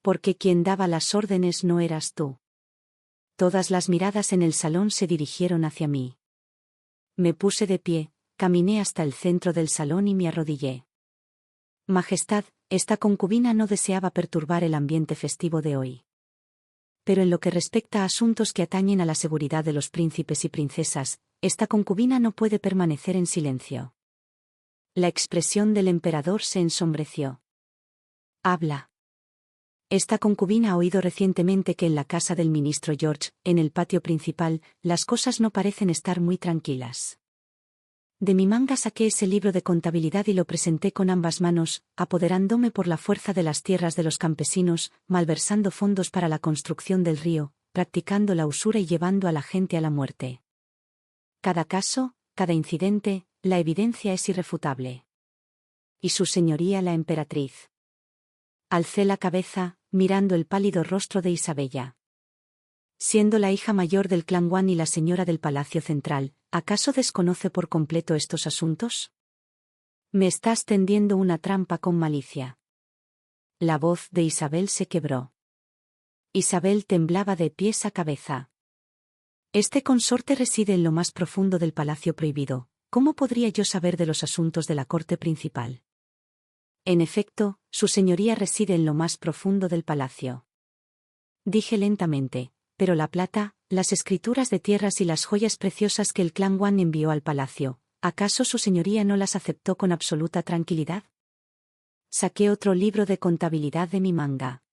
Porque quien daba las órdenes no eras tú. Todas las miradas en el salón se dirigieron hacia mí. Me puse de pie, caminé hasta el centro del salón y me arrodillé. Majestad, esta concubina no deseaba perturbar el ambiente festivo de hoy. Pero en lo que respecta a asuntos que atañen a la seguridad de los príncipes y princesas, esta concubina no puede permanecer en silencio. La expresión del emperador se ensombreció. Habla. Esta concubina ha oído recientemente que en la casa del ministro George, en el patio principal, las cosas no parecen estar muy tranquilas. De mi manga saqué ese libro de contabilidad y lo presenté con ambas manos, apoderándome por la fuerza de las tierras de los campesinos, malversando fondos para la construcción del río, practicando la usura y llevando a la gente a la muerte. Cada caso, cada incidente, la evidencia es irrefutable. Y su señoría la emperatriz. Alcé la cabeza, mirando el pálido rostro de Isabella. Siendo la hija mayor del clan Wan y la señora del Palacio Central, ¿acaso desconoce por completo estos asuntos? Me estás tendiendo una trampa con malicia. La voz de Isabel se quebró. Isabel temblaba de pies a cabeza. Este consorte reside en lo más profundo del Palacio Prohibido. ¿Cómo podría yo saber de los asuntos de la corte principal? En efecto, su señoría reside en lo más profundo del palacio. Dije lentamente, pero la plata, las escrituras de tierras y las joyas preciosas que el clan Wan envió al palacio, ¿acaso su señoría no las aceptó con absoluta tranquilidad? Saqué otro libro de contabilidad de mi manga.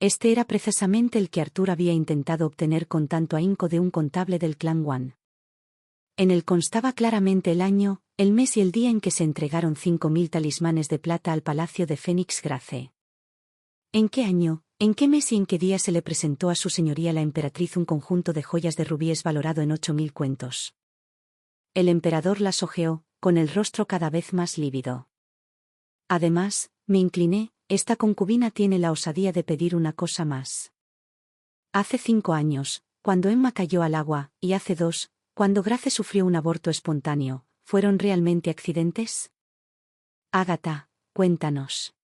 Este era precisamente el que Arthur había intentado obtener con tanto ahínco de un contable del clan Wan. En él constaba claramente el año, el mes y el día en que se entregaron 5.000 talismanes de plata al palacio de Fénix Grace. ¿En qué año, en qué mes y en qué día se le presentó a su señoría la emperatriz un conjunto de joyas de rubíes valorado en 8.000 cuentos? El emperador las hojeó, con el rostro cada vez más lívido. Además, me incliné, esta concubina tiene la osadía de pedir una cosa más. Hace 5 años, cuando Emma cayó al agua, y hace 2, cuando Grace sufrió un aborto espontáneo, ¿fueron realmente accidentes? Ágata, cuéntanos.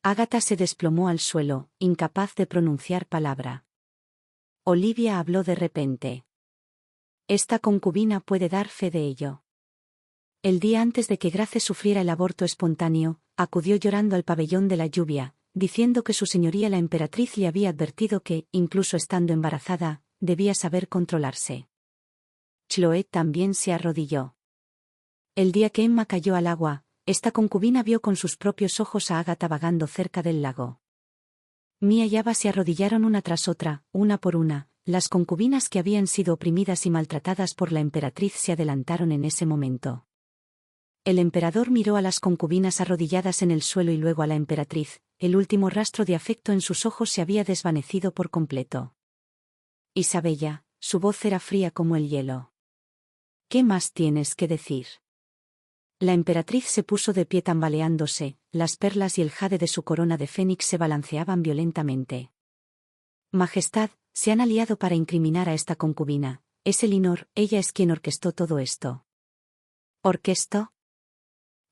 Ágata se desplomó al suelo, incapaz de pronunciar palabra. Olivia habló de repente. Esta concubina puede dar fe de ello. El día antes de que Grace sufriera el aborto espontáneo, acudió llorando al pabellón de la lluvia, diciendo que su señoría la emperatriz le había advertido que, incluso estando embarazada, debía saber controlarse. Chloe también se arrodilló. El día que Emma cayó al agua, esta concubina vio con sus propios ojos a Ágata vagando cerca del lago. Mia y Ava se arrodillaron una tras otra, una por una. Las concubinas que habían sido oprimidas y maltratadas por la emperatriz se adelantaron en ese momento. El emperador miró a las concubinas arrodilladas en el suelo y luego a la emperatriz. El último rastro de afecto en sus ojos se había desvanecido por completo. Isabella, su voz era fría como el hielo. ¿Qué más tienes que decir? La emperatriz se puso de pie tambaleándose, las perlas y el jade de su corona de fénix se balanceaban violentamente. Majestad, se han aliado para incriminar a esta concubina. Es Elinor, ella es quien orquestó todo esto. ¿Orquestó?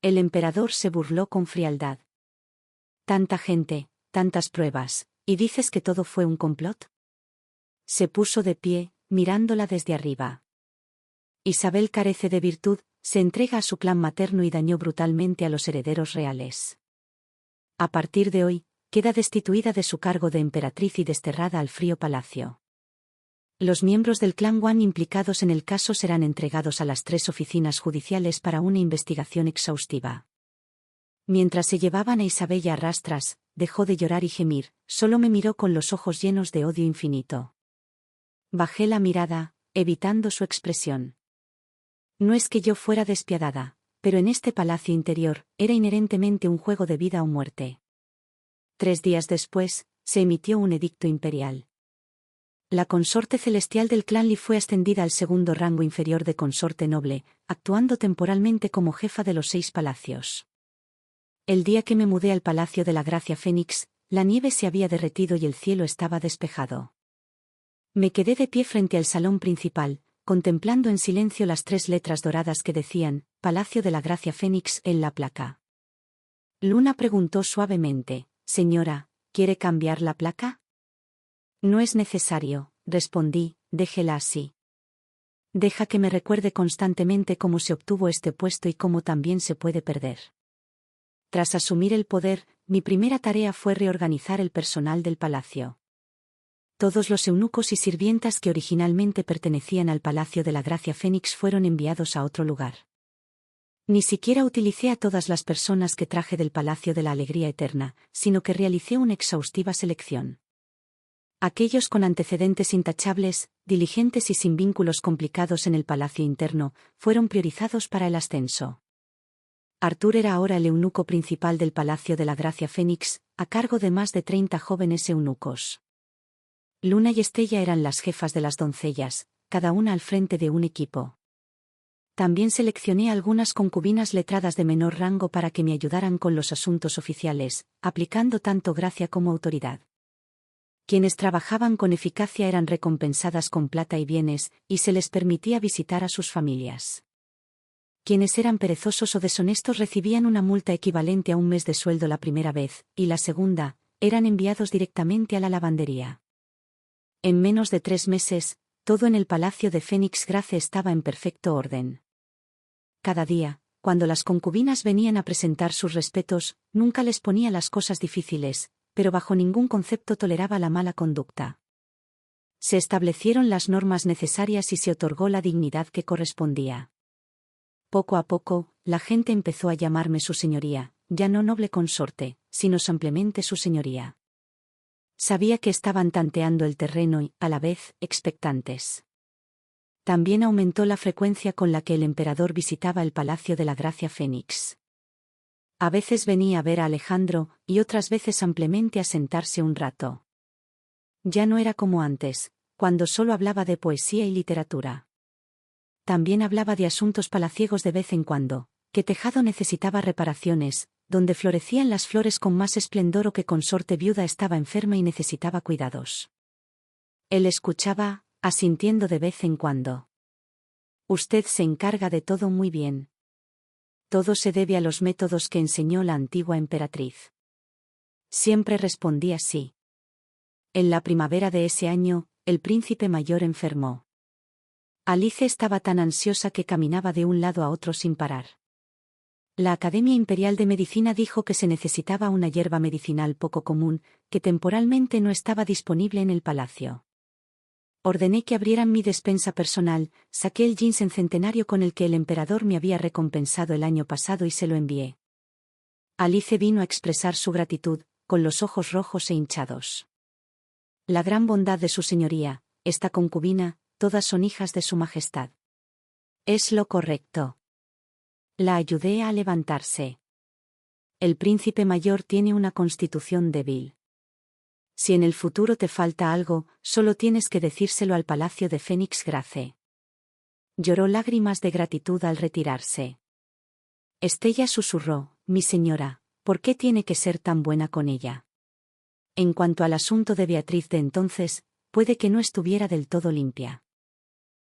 El emperador se burló con frialdad. Tanta gente, tantas pruebas, ¿y dices que todo fue un complot? Se puso de pie, mirándola desde arriba. Isabel carece de virtud, se entrega a su clan materno y dañó brutalmente a los herederos reales. A partir de hoy, queda destituida de su cargo de emperatriz y desterrada al frío palacio. Los miembros del clan Wan implicados en el caso serán entregados a las 3 oficinas judiciales para una investigación exhaustiva. Mientras se llevaban a Isabella a rastras, dejó de llorar y gemir, solo me miró con los ojos llenos de odio infinito. Bajé la mirada, evitando su expresión. No es que yo fuera despiadada, pero en este palacio interior, era inherentemente un juego de vida o muerte. 3 días después, se emitió un edicto imperial. La consorte celestial del clan Li fue ascendida al segundo rango inferior de consorte noble, actuando temporalmente como jefa de los 6 palacios. El día que me mudé al Palacio de la Gracia Fénix, la nieve se había derretido y el cielo estaba despejado. Me quedé de pie frente al salón principal, contemplando en silencio las 3 letras doradas que decían, Palacio de la Gracia Fénix en la placa. Luna preguntó suavemente, Señora, ¿quiere cambiar la placa? No es necesario, respondí, déjela así. Deja que me recuerde constantemente cómo se obtuvo este puesto y cómo también se puede perder. Tras asumir el poder, mi primera tarea fue reorganizar el personal del palacio. Todos los eunucos y sirvientas que originalmente pertenecían al Palacio de la Gracia Fénix fueron enviados a otro lugar. Ni siquiera utilicé a todas las personas que traje del Palacio de la Alegría Eterna, sino que realicé una exhaustiva selección. Aquellos con antecedentes intachables, diligentes y sin vínculos complicados en el palacio interno, fueron priorizados para el ascenso. Arthur era ahora el eunuco principal del Palacio de la Gracia Fénix, a cargo de más de 30 jóvenes eunucos. Luna y Estella eran las jefas de las doncellas, cada una al frente de un equipo. También seleccioné algunas concubinas letradas de menor rango para que me ayudaran con los asuntos oficiales, aplicando tanto gracia como autoridad. Quienes trabajaban con eficacia eran recompensadas con plata y bienes, y se les permitía visitar a sus familias. Quienes eran perezosos o deshonestos recibían una multa equivalente a un mes de sueldo la primera vez, y la segunda, eran enviados directamente a la lavandería. En menos de 3 meses, todo en el Palacio de Fénix Grace estaba en perfecto orden. Cada día, cuando las concubinas venían a presentar sus respetos, nunca les ponía las cosas difíciles, pero bajo ningún concepto toleraba la mala conducta. Se establecieron las normas necesarias y se otorgó la dignidad que correspondía. Poco a poco, la gente empezó a llamarme su señoría, ya no noble consorte, sino simplemente su señoría. Sabía que estaban tanteando el terreno y, a la vez, expectantes. También aumentó la frecuencia con la que el emperador visitaba el Palacio de la Gracia Fénix. A veces venía a ver a Alejandro, y otras veces ampliamente a sentarse un rato. Ya no era como antes, cuando solo hablaba de poesía y literatura. También hablaba de asuntos palaciegos de vez en cuando, que Tejado necesitaba reparaciones, donde florecían las flores con más esplendor o que consorte viuda estaba enferma y necesitaba cuidados. Él escuchaba, asintiendo de vez en cuando. Usted se encarga de todo muy bien. Todo se debe a los métodos que enseñó la antigua emperatriz. Siempre respondí así. En la primavera de ese año, el príncipe mayor enfermó. Alice estaba tan ansiosa que caminaba de un lado a otro sin parar. La Academia Imperial de Medicina dijo que se necesitaba una hierba medicinal poco común, que temporalmente no estaba disponible en el palacio. Ordené que abrieran mi despensa personal, saqué el ginseng centenario con el que el emperador me había recompensado el año pasado y se lo envié. Alice vino a expresar su gratitud, con los ojos rojos e hinchados. La gran bondad de su señoría, esta concubina, todas son hijas de su majestad. Es lo correcto. La ayudé a levantarse. El príncipe mayor tiene una constitución débil. Si en el futuro te falta algo, solo tienes que decírselo al palacio de Fénix Grace. Lloró lágrimas de gratitud al retirarse. Estella susurró, mi señora, ¿por qué tiene que ser tan buena con ella? En cuanto al asunto de Beatriz de entonces, puede que no estuviera del todo limpia.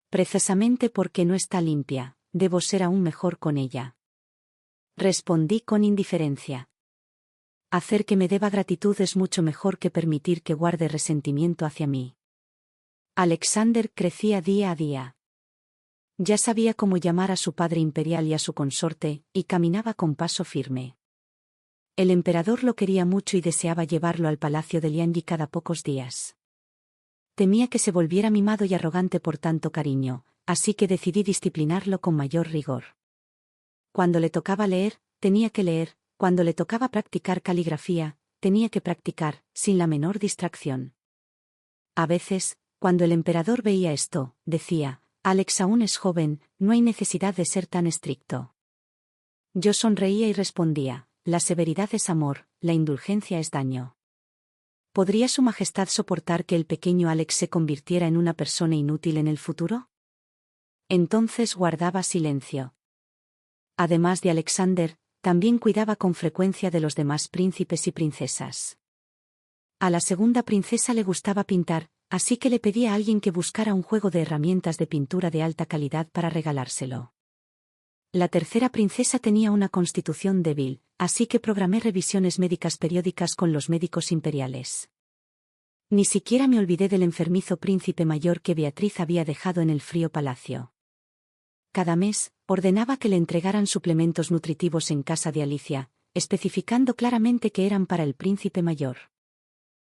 Precisamente porque no está limpia, debo ser aún mejor con ella. Respondí con indiferencia. Hacer que me deba gratitud es mucho mejor que permitir que guarde resentimiento hacia mí. Alexander crecía día a día. Ya sabía cómo llamar a su padre imperial y a su consorte, y caminaba con paso firme. El emperador lo quería mucho y deseaba llevarlo al palacio de Lianyi cada pocos días. Temía que se volviera mimado y arrogante por tanto cariño, así que decidí disciplinarlo con mayor rigor. Cuando le tocaba leer, tenía que leer, cuando le tocaba practicar caligrafía, tenía que practicar, sin la menor distracción. A veces, cuando el emperador veía esto, decía, Alex aún es joven, no hay necesidad de ser tan estricto. Yo sonreía y respondía, la severidad es amor, la indulgencia es daño. ¿Podría su majestad soportar que el pequeño Alex se convirtiera en una persona inútil en el futuro? Entonces guardaba silencio. Además de Alexander, también cuidaba con frecuencia de los demás príncipes y princesas. A la segunda princesa le gustaba pintar, así que le pedí a alguien que buscara un juego de herramientas de pintura de alta calidad para regalárselo. La tercera princesa tenía una constitución débil, así que programé revisiones médicas periódicas con los médicos imperiales. Ni siquiera me olvidé del enfermizo príncipe mayor que Beatriz había dejado en el frío palacio. Cada mes, ordenaba que le entregaran suplementos nutritivos en casa de Alicia, especificando claramente que eran para el príncipe mayor.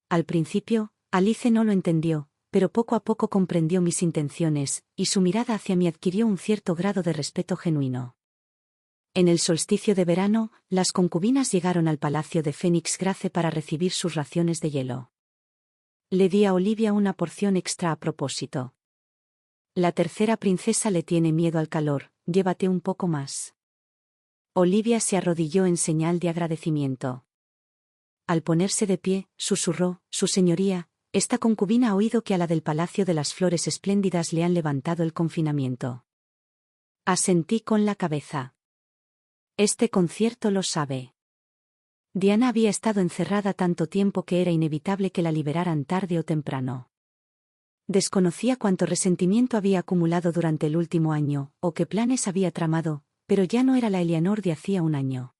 Al principio, Alice no lo entendió, pero poco a poco comprendió mis intenciones, y su mirada hacia mí adquirió un cierto grado de respeto genuino. En el solsticio de verano, las concubinas llegaron al palacio de Fénix Grace para recibir sus raciones de hielo. Le di a Olivia una porción extra a propósito. La tercera princesa le tiene miedo al calor, llévate un poco más. Olivia se arrodilló en señal de agradecimiento. Al ponerse de pie, susurró, Su señoría, esta concubina ha oído que a la del Palacio de las Flores Espléndidas le han levantado el confinamiento. Asentí con la cabeza. Este concierto lo sabe. Diana había estado encerrada tanto tiempo que era inevitable que la liberaran tarde o temprano. Desconocía cuánto resentimiento había acumulado durante el último año, o qué planes había tramado, pero ya no era la Eleanor de hacía un año.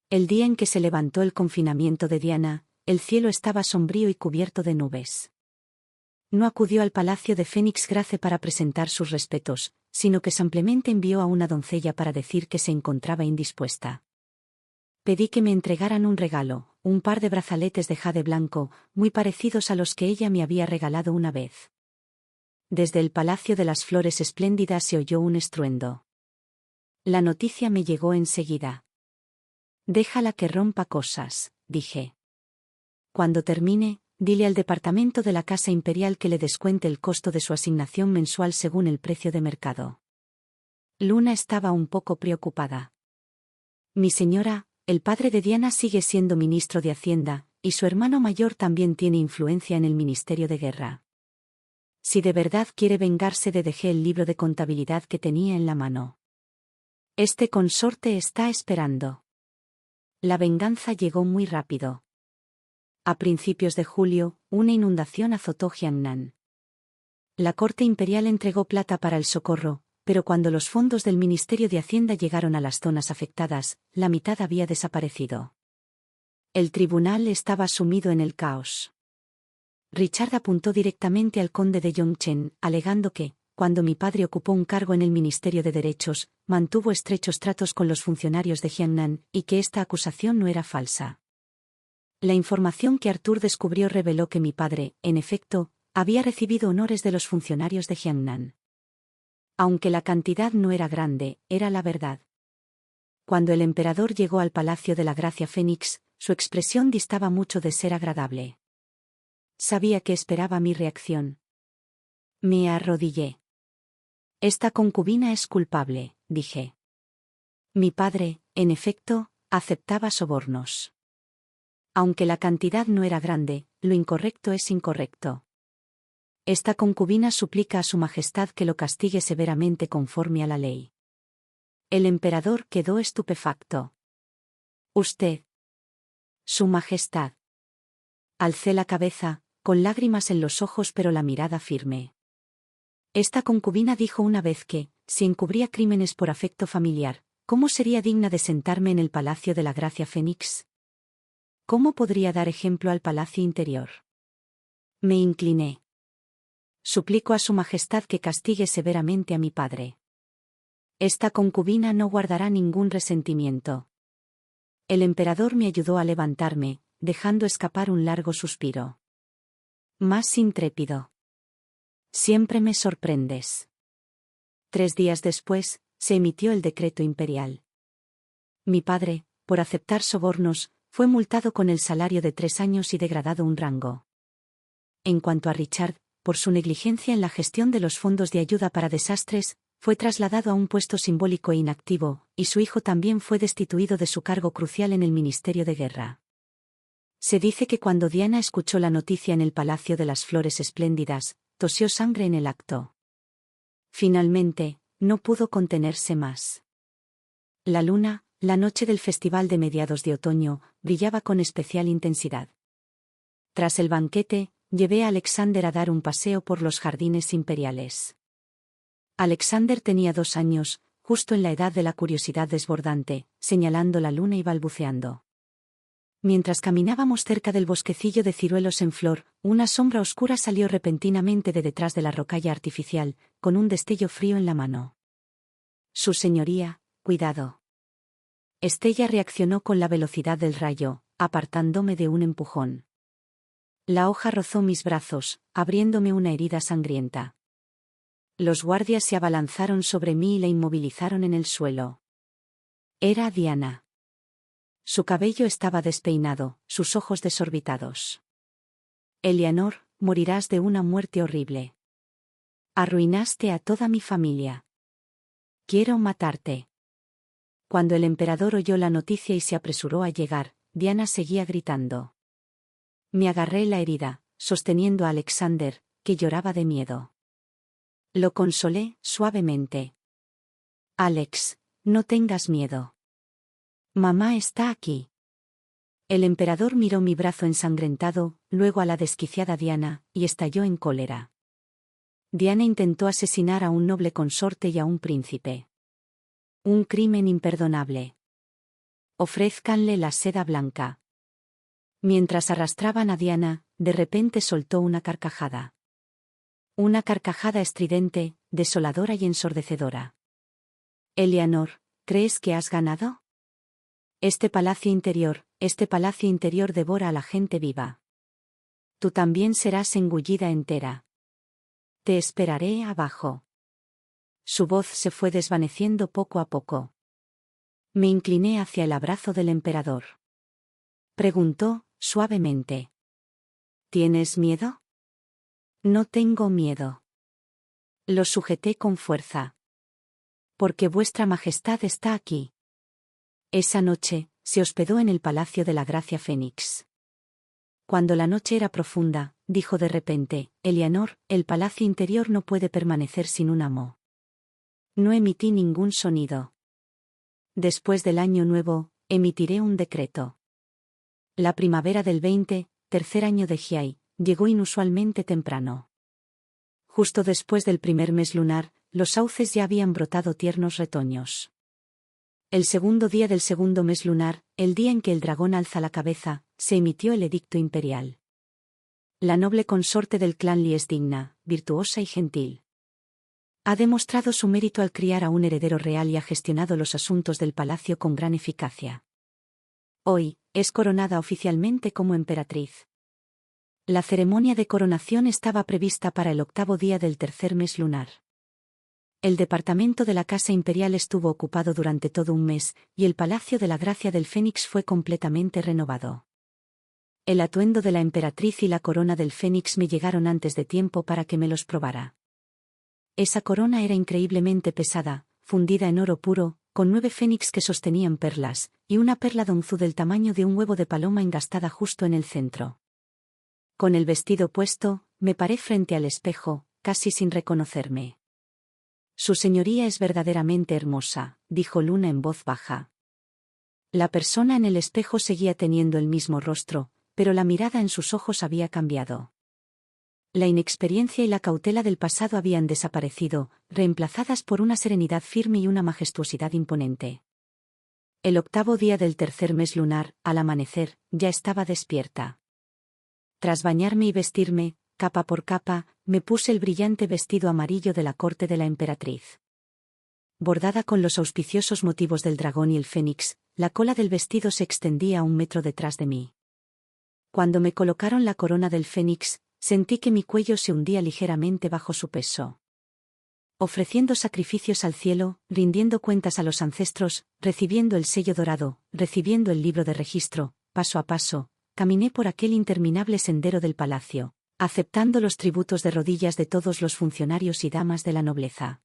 El día en que se levantó el confinamiento de Diana, el cielo estaba sombrío y cubierto de nubes. No acudió al palacio de Fénix Grace para presentar sus respetos, sino que simplemente envió a una doncella para decir que se encontraba indispuesta. Pedí que me entregaran un regalo, un par de brazaletes de jade blanco, muy parecidos a los que ella me había regalado una vez. Desde el Palacio de las Flores Espléndidas se oyó un estruendo. La noticia me llegó enseguida. Déjala que rompa cosas, dije. Cuando termine, dile al departamento de la Casa Imperial que le descuente el costo de su asignación mensual según el precio de mercado. Luna estaba un poco preocupada. Mi señora, el padre de Diana sigue siendo ministro de Hacienda, y su hermano mayor también tiene influencia en el Ministerio de Guerra. Si de verdad quiere vengarse, dejé el libro de contabilidad que tenía en la mano. Este consorte está esperando. La venganza llegó muy rápido. A principios de julio, una inundación azotó Jiangnan. La corte imperial entregó plata para el socorro, pero cuando los fondos del Ministerio de Hacienda llegaron a las zonas afectadas, la mitad había desaparecido. El tribunal estaba sumido en el caos. Richard apuntó directamente al conde de Yongchen, alegando que, cuando mi padre ocupó un cargo en el Ministerio de Derechos, mantuvo estrechos tratos con los funcionarios de Jiangnan, y que esta acusación no era falsa. La información que Arthur descubrió reveló que mi padre, en efecto, había recibido honores de los funcionarios de Jiangnan. Aunque la cantidad no era grande, era la verdad. Cuando el emperador llegó al Palacio de la Gracia Fénix, su expresión distaba mucho de ser agradable. Sabía que esperaba mi reacción. Me arrodillé. Esta concubina es culpable, dije. Mi padre, en efecto, aceptaba sobornos. Aunque la cantidad no era grande, lo incorrecto es incorrecto. Esta concubina suplica a su majestad que lo castigue severamente conforme a la ley. El emperador quedó estupefacto. Usted. Su majestad. Alcé la cabeza, con lágrimas en los ojos pero la mirada firme. Esta concubina dijo una vez que, si encubría crímenes por afecto familiar, ¿cómo sería digna de sentarme en el Palacio de la Gracia Fénix? ¿Cómo podría dar ejemplo al palacio interior? Me incliné. Suplico a su majestad que castigue severamente a mi padre. Esta concubina no guardará ningún resentimiento. El emperador me ayudó a levantarme, dejando escapar un largo suspiro. Más intrépido. Siempre me sorprendes. 3 días después, se emitió el decreto imperial. Mi padre, por aceptar sobornos, fue multado con el salario de 3 años y degradado un rango. En cuanto a Richard, por su negligencia en la gestión de los fondos de ayuda para desastres, fue trasladado a un puesto simbólico e inactivo, y su hijo también fue destituido de su cargo crucial en el Ministerio de Guerra. Se dice que cuando Diana escuchó la noticia en el Palacio de las Flores Espléndidas, tosió sangre en el acto. Finalmente, no pudo contenerse más. La luna, la noche del festival de mediados de otoño, brillaba con especial intensidad. Tras el banquete, llevé a Alexander a dar un paseo por los jardines imperiales. Alexander tenía 2 años, justo en la edad de la curiosidad desbordante, señalando la luna y balbuceando. Mientras caminábamos cerca del bosquecillo de ciruelos en flor, una sombra oscura salió repentinamente de detrás de la rocalla artificial, con un destello frío en la mano. Su señoría, cuidado. Estella reaccionó con la velocidad del rayo, apartándome de un empujón. La hoja rozó mis brazos, abriéndome una herida sangrienta. Los guardias se abalanzaron sobre mí y la inmovilizaron en el suelo. Era Diana. Su cabello estaba despeinado, sus ojos desorbitados. Eleanor, morirás de una muerte horrible. Arruinaste a toda mi familia. Quiero matarte. Cuando el emperador oyó la noticia y se apresuró a llegar, Diana seguía gritando. Me agarré la herida, sosteniendo a Alexander, que lloraba de miedo. Lo consolé, suavemente. Alex, no tengas miedo. Mamá está aquí. El emperador miró mi brazo ensangrentado, luego a la desquiciada Diana, y estalló en cólera. Diana intentó asesinar a un noble consorte y a un príncipe. Un crimen imperdonable. Ofrézcanle la seda blanca. Mientras arrastraban a Diana, de repente soltó una carcajada. Una carcajada estridente, desoladora y ensordecedora. Eleanor, ¿crees que has ganado? Este palacio interior devora a la gente viva. Tú también serás engullida entera. Te esperaré abajo. Su voz se fue desvaneciendo poco a poco. Me incliné hacia el abrazo del emperador. Preguntó, suavemente. ¿Tienes miedo? No tengo miedo. Lo sujeté con fuerza. Porque vuestra majestad está aquí. Esa noche, se hospedó en el Palacio de la Gracia Fénix. Cuando la noche era profunda, dijo de repente, Eleanor, el palacio interior no puede permanecer sin un amo. No emití ningún sonido. Después del año nuevo, emitiré un decreto. La primavera del 23 año de Jiai, llegó inusualmente temprano. Justo después del primer mes lunar, los sauces ya habían brotado tiernos retoños. El segundo día del segundo mes lunar, el día en que el dragón alza la cabeza, se emitió el edicto imperial. La noble consorte del clan Li es digna, virtuosa y gentil. Ha demostrado su mérito al criar a un heredero real y ha gestionado los asuntos del palacio con gran eficacia. Hoy, es coronada oficialmente como emperatriz. La ceremonia de coronación estaba prevista para el 8º día del tercer mes lunar. El departamento de la Casa Imperial estuvo ocupado durante todo un mes, y el Palacio de la Gracia del Fénix fue completamente renovado. El atuendo de la emperatriz y la corona del Fénix me llegaron antes de tiempo para que me los probara. Esa corona era increíblemente pesada, fundida en oro puro, con 9 fénix que sostenían perlas, y una perla donzú del tamaño de un huevo de paloma engastada justo en el centro. Con el vestido puesto, me paré frente al espejo, casi sin reconocerme. Su señoría es verdaderamente hermosa, dijo Luna en voz baja. La persona en el espejo seguía teniendo el mismo rostro, pero la mirada en sus ojos había cambiado. La inexperiencia y la cautela del pasado habían desaparecido, reemplazadas por una serenidad firme y una majestuosidad imponente. El 8º día del tercer mes lunar, al amanecer, ya estaba despierta. Tras bañarme y vestirme, capa por capa, me puse el brillante vestido amarillo de la corte de la emperatriz. Bordada con los auspiciosos motivos del dragón y el fénix, la cola del vestido se extendía a 1 metro detrás de mí. Cuando me colocaron la corona del fénix, sentí que mi cuello se hundía ligeramente bajo su peso. Ofreciendo sacrificios al cielo, rindiendo cuentas a los ancestros, recibiendo el sello dorado, recibiendo el libro de registro, paso a paso, caminé por aquel interminable sendero del palacio, aceptando los tributos de rodillas de todos los funcionarios y damas de la nobleza.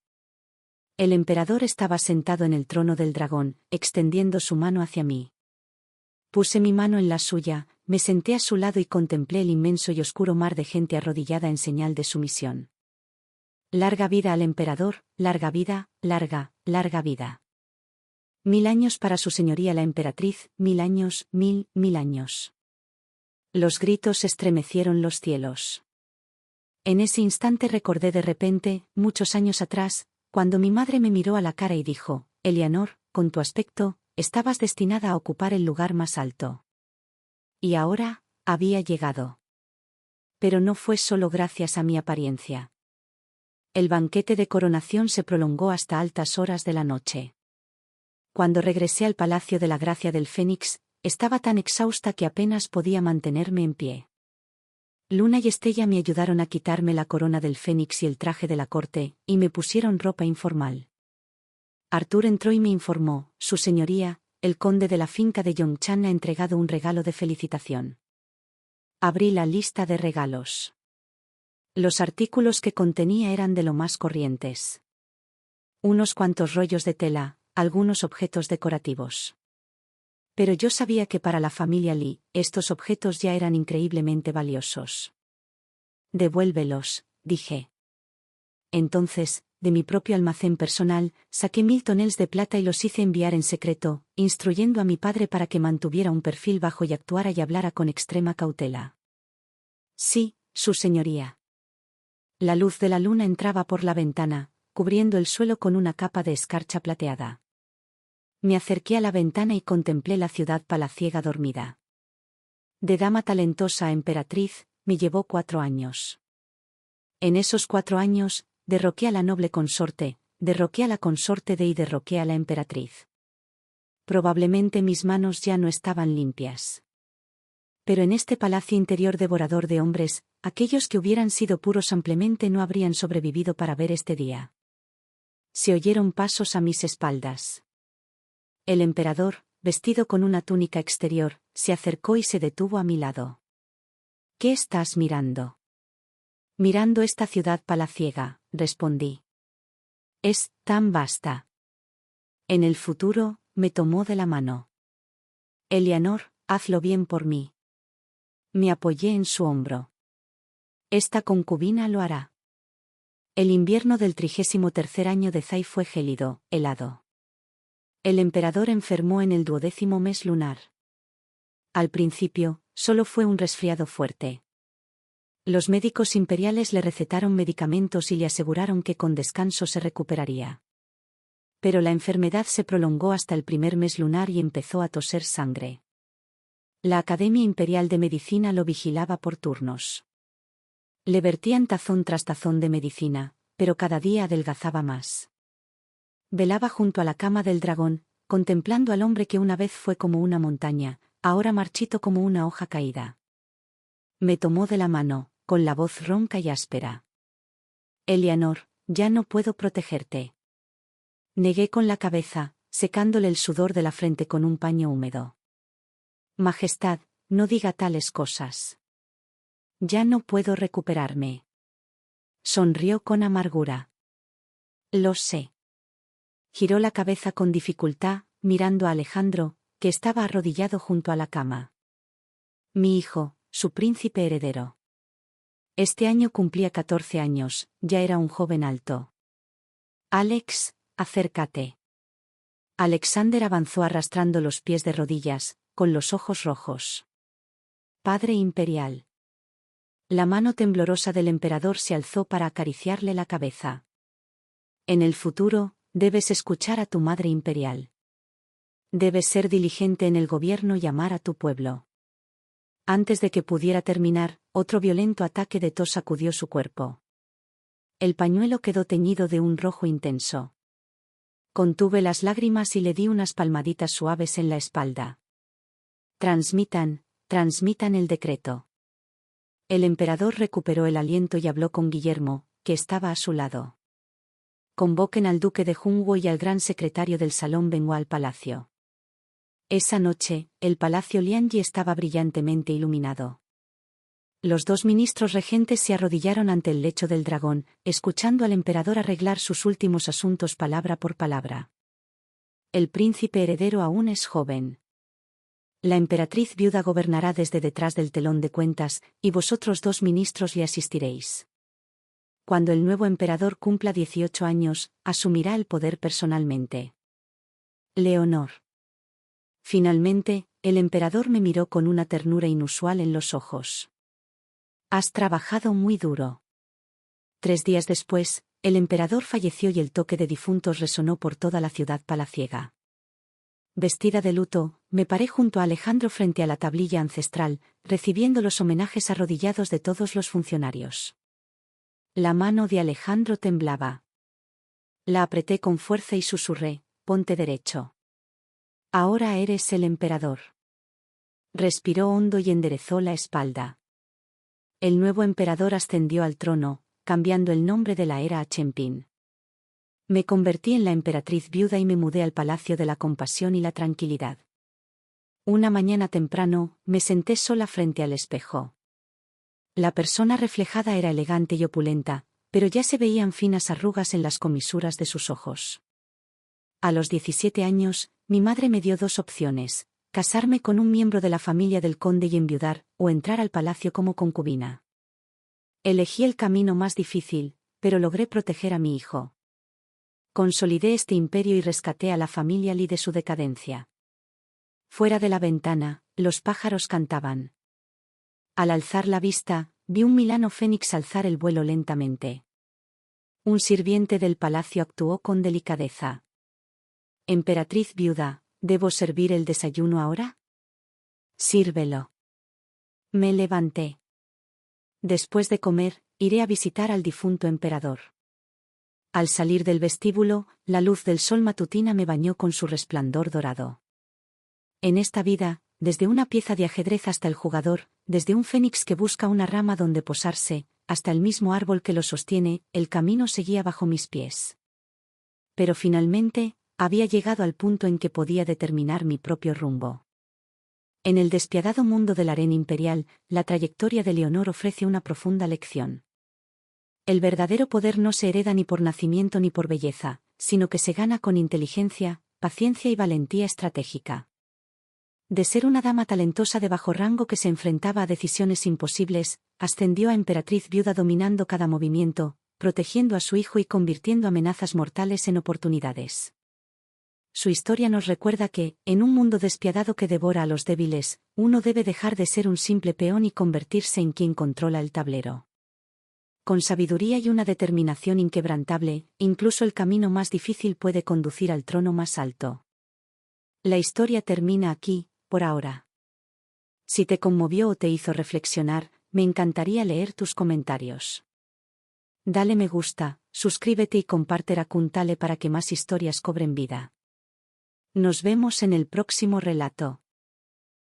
El emperador estaba sentado en el trono del dragón, extendiendo su mano hacia mí. Puse mi mano en la suya, me senté a su lado y contemplé el inmenso y oscuro mar de gente arrodillada en señal de sumisión. Larga vida al emperador, larga vida, larga, larga vida. 1000 años para su señoría la emperatriz, 1000 años, 1000 años. Los gritos estremecieron los cielos. En ese instante recordé de repente, muchos años atrás, cuando mi madre me miró a la cara y dijo: Eleanor, con tu aspecto, estabas destinada a ocupar el lugar más alto. Y ahora, había llegado. Pero no fue solo gracias a mi apariencia. El banquete de coronación se prolongó hasta altas horas de la noche. Cuando regresé al Palacio de la Gracia del Fénix, estaba tan exhausta que apenas podía mantenerme en pie. Luna y Estella me ayudaron a quitarme la corona del Fénix y el traje de la corte, y me pusieron ropa informal. Arthur entró y me informó: Su señoría, el conde de la finca de Yongchan ha entregado un regalo de felicitación. Abrí la lista de regalos. Los artículos que contenía eran de lo más corrientes. Unos cuantos rollos de tela, algunos objetos decorativos. Pero yo sabía que para la familia Li, estos objetos ya eran increíblemente valiosos. Devuélvelos, dije. Entonces, de mi propio almacén personal, saqué 1000 tonels de plata y los hice enviar en secreto, instruyendo a mi padre para que mantuviera un perfil bajo y actuara y hablara con extrema cautela. Sí, su señoría. La luz de la luna entraba por la ventana, cubriendo el suelo con una capa de escarcha plateada. Me acerqué a la ventana y contemplé la ciudad palaciega dormida. De dama talentosa a emperatriz, me llevó 4 años. En esos 4 años, derroqué a la noble consorte, derroqué a la consorte de y derroqué a la emperatriz. Probablemente mis manos ya no estaban limpias. Pero en este palacio interior devorador de hombres, aquellos que hubieran sido puros ampliamente no habrían sobrevivido para ver este día. Se oyeron pasos a mis espaldas. El emperador, vestido con una túnica exterior, se acercó y se detuvo a mi lado. ¿Qué estás mirando? Mirando esta ciudad palaciega, respondí. Es tan vasta. En el futuro, me tomó de la mano. Eleanor, hazlo bien por mí. Me apoyé en su hombro. Esta concubina lo hará. El invierno del 33º año de Zai fue gélido, helado. El emperador enfermó en el 12º mes lunar. Al principio, solo fue un resfriado fuerte. Los médicos imperiales le recetaron medicamentos y le aseguraron que con descanso se recuperaría. Pero la enfermedad se prolongó hasta el primer mes lunar y empezó a toser sangre. La Academia Imperial de Medicina lo vigilaba por turnos. Le vertían tazón tras tazón de medicina, pero cada día adelgazaba más. Velaba junto a la cama del dragón, contemplando al hombre que una vez fue como una montaña, ahora marchito como una hoja caída. Me tomó de la mano, con la voz ronca y áspera. Eleanor, ya no puedo protegerte. Negué con la cabeza, secándole el sudor de la frente con un paño húmedo. Majestad, no diga tales cosas. Ya no puedo recuperarme. Sonrió con amargura. Lo sé. Giró la cabeza con dificultad, mirando a Alejandro, que estaba arrodillado junto a la cama. Mi hijo, su príncipe heredero. Este año cumplía 14 años, ya era un joven alto. Alex, acércate. Alexander avanzó arrastrando los pies de rodillas, con los ojos rojos. Padre imperial. La mano temblorosa del emperador se alzó para acariciarle la cabeza. En el futuro, debes escuchar a tu madre imperial. Debes ser diligente en el gobierno y amar a tu pueblo. Antes de que pudiera terminar, otro violento ataque de tos sacudió su cuerpo. El pañuelo quedó teñido de un rojo intenso. Contuve las lágrimas y le di unas palmaditas suaves en la espalda. Transmitan el decreto. El emperador recuperó el aliento y habló con Guillermo, que estaba a su lado. Convoquen al duque de Jungwo y al gran secretario del salón Benhua al palacio. Esa noche, el palacio Lianyi estaba brillantemente iluminado. Los dos ministros regentes se arrodillaron ante el lecho del dragón, escuchando al emperador arreglar sus últimos asuntos palabra por palabra. El príncipe heredero aún es joven. La emperatriz viuda gobernará desde detrás del telón de cuentas, y vosotros dos ministros le asistiréis. Cuando el nuevo emperador cumpla 18 años, asumirá el poder personalmente. Leonor. Finalmente, el emperador me miró con una ternura inusual en los ojos. Has trabajado muy duro. 3 días después, el emperador falleció y el toque de difuntos resonó por toda la ciudad palaciega. Vestida de luto, me paré junto a Alejandro frente a la tablilla ancestral, recibiendo los homenajes arrodillados de todos los funcionarios. La mano de Alejandro temblaba. La apreté con fuerza y susurré, ponte derecho. Ahora eres el emperador. Respiró hondo y enderezó la espalda. El nuevo emperador ascendió al trono, cambiando el nombre de la era a Chempin. Me convertí en la emperatriz viuda y me mudé al Palacio de la Compasión y la Tranquilidad. Una mañana temprano, me senté sola frente al espejo. La persona reflejada era elegante y opulenta, pero ya se veían finas arrugas en las comisuras de sus ojos. A los 17 años, mi madre me dio 2 opciones: casarme con un miembro de la familia del conde y enviudar, o entrar al palacio como concubina. Elegí el camino más difícil, pero logré proteger a mi hijo. Consolidé este imperio y rescaté a la familia Li de su decadencia. Fuera de la ventana, los pájaros cantaban. Al alzar la vista, vi un milano fénix alzar el vuelo lentamente. Un sirviente del palacio actuó con delicadeza. Emperatriz viuda, ¿debo servir el desayuno ahora? Sírvelo. Me levanté. Después de comer, iré a visitar al difunto emperador. Al salir del vestíbulo, la luz del sol matutina me bañó con su resplandor dorado. En esta vida, desde una pieza de ajedrez hasta el jugador, desde un fénix que busca una rama donde posarse, hasta el mismo árbol que lo sostiene, el camino seguía bajo mis pies. Pero finalmente, había llegado al punto en que podía determinar mi propio rumbo. En el despiadado mundo del harén imperial, la trayectoria de Leonor ofrece una profunda lección. El verdadero poder no se hereda ni por nacimiento ni por belleza, sino que se gana con inteligencia, paciencia y valentía estratégica. De ser una dama talentosa de bajo rango que se enfrentaba a decisiones imposibles, ascendió a emperatriz viuda dominando cada movimiento, protegiendo a su hijo y convirtiendo amenazas mortales en oportunidades. Su historia nos recuerda que, en un mundo despiadado que devora a los débiles, uno debe dejar de ser un simple peón y convertirse en quien controla el tablero. Con sabiduría y una determinación inquebrantable, incluso el camino más difícil puede conducir al trono más alto. La historia termina aquí, por ahora. Si te conmovió o te hizo reflexionar, me encantaría leer tus comentarios. Dale me gusta, suscríbete y comparte Racontale para que más historias cobren vida. Nos vemos en el próximo relato.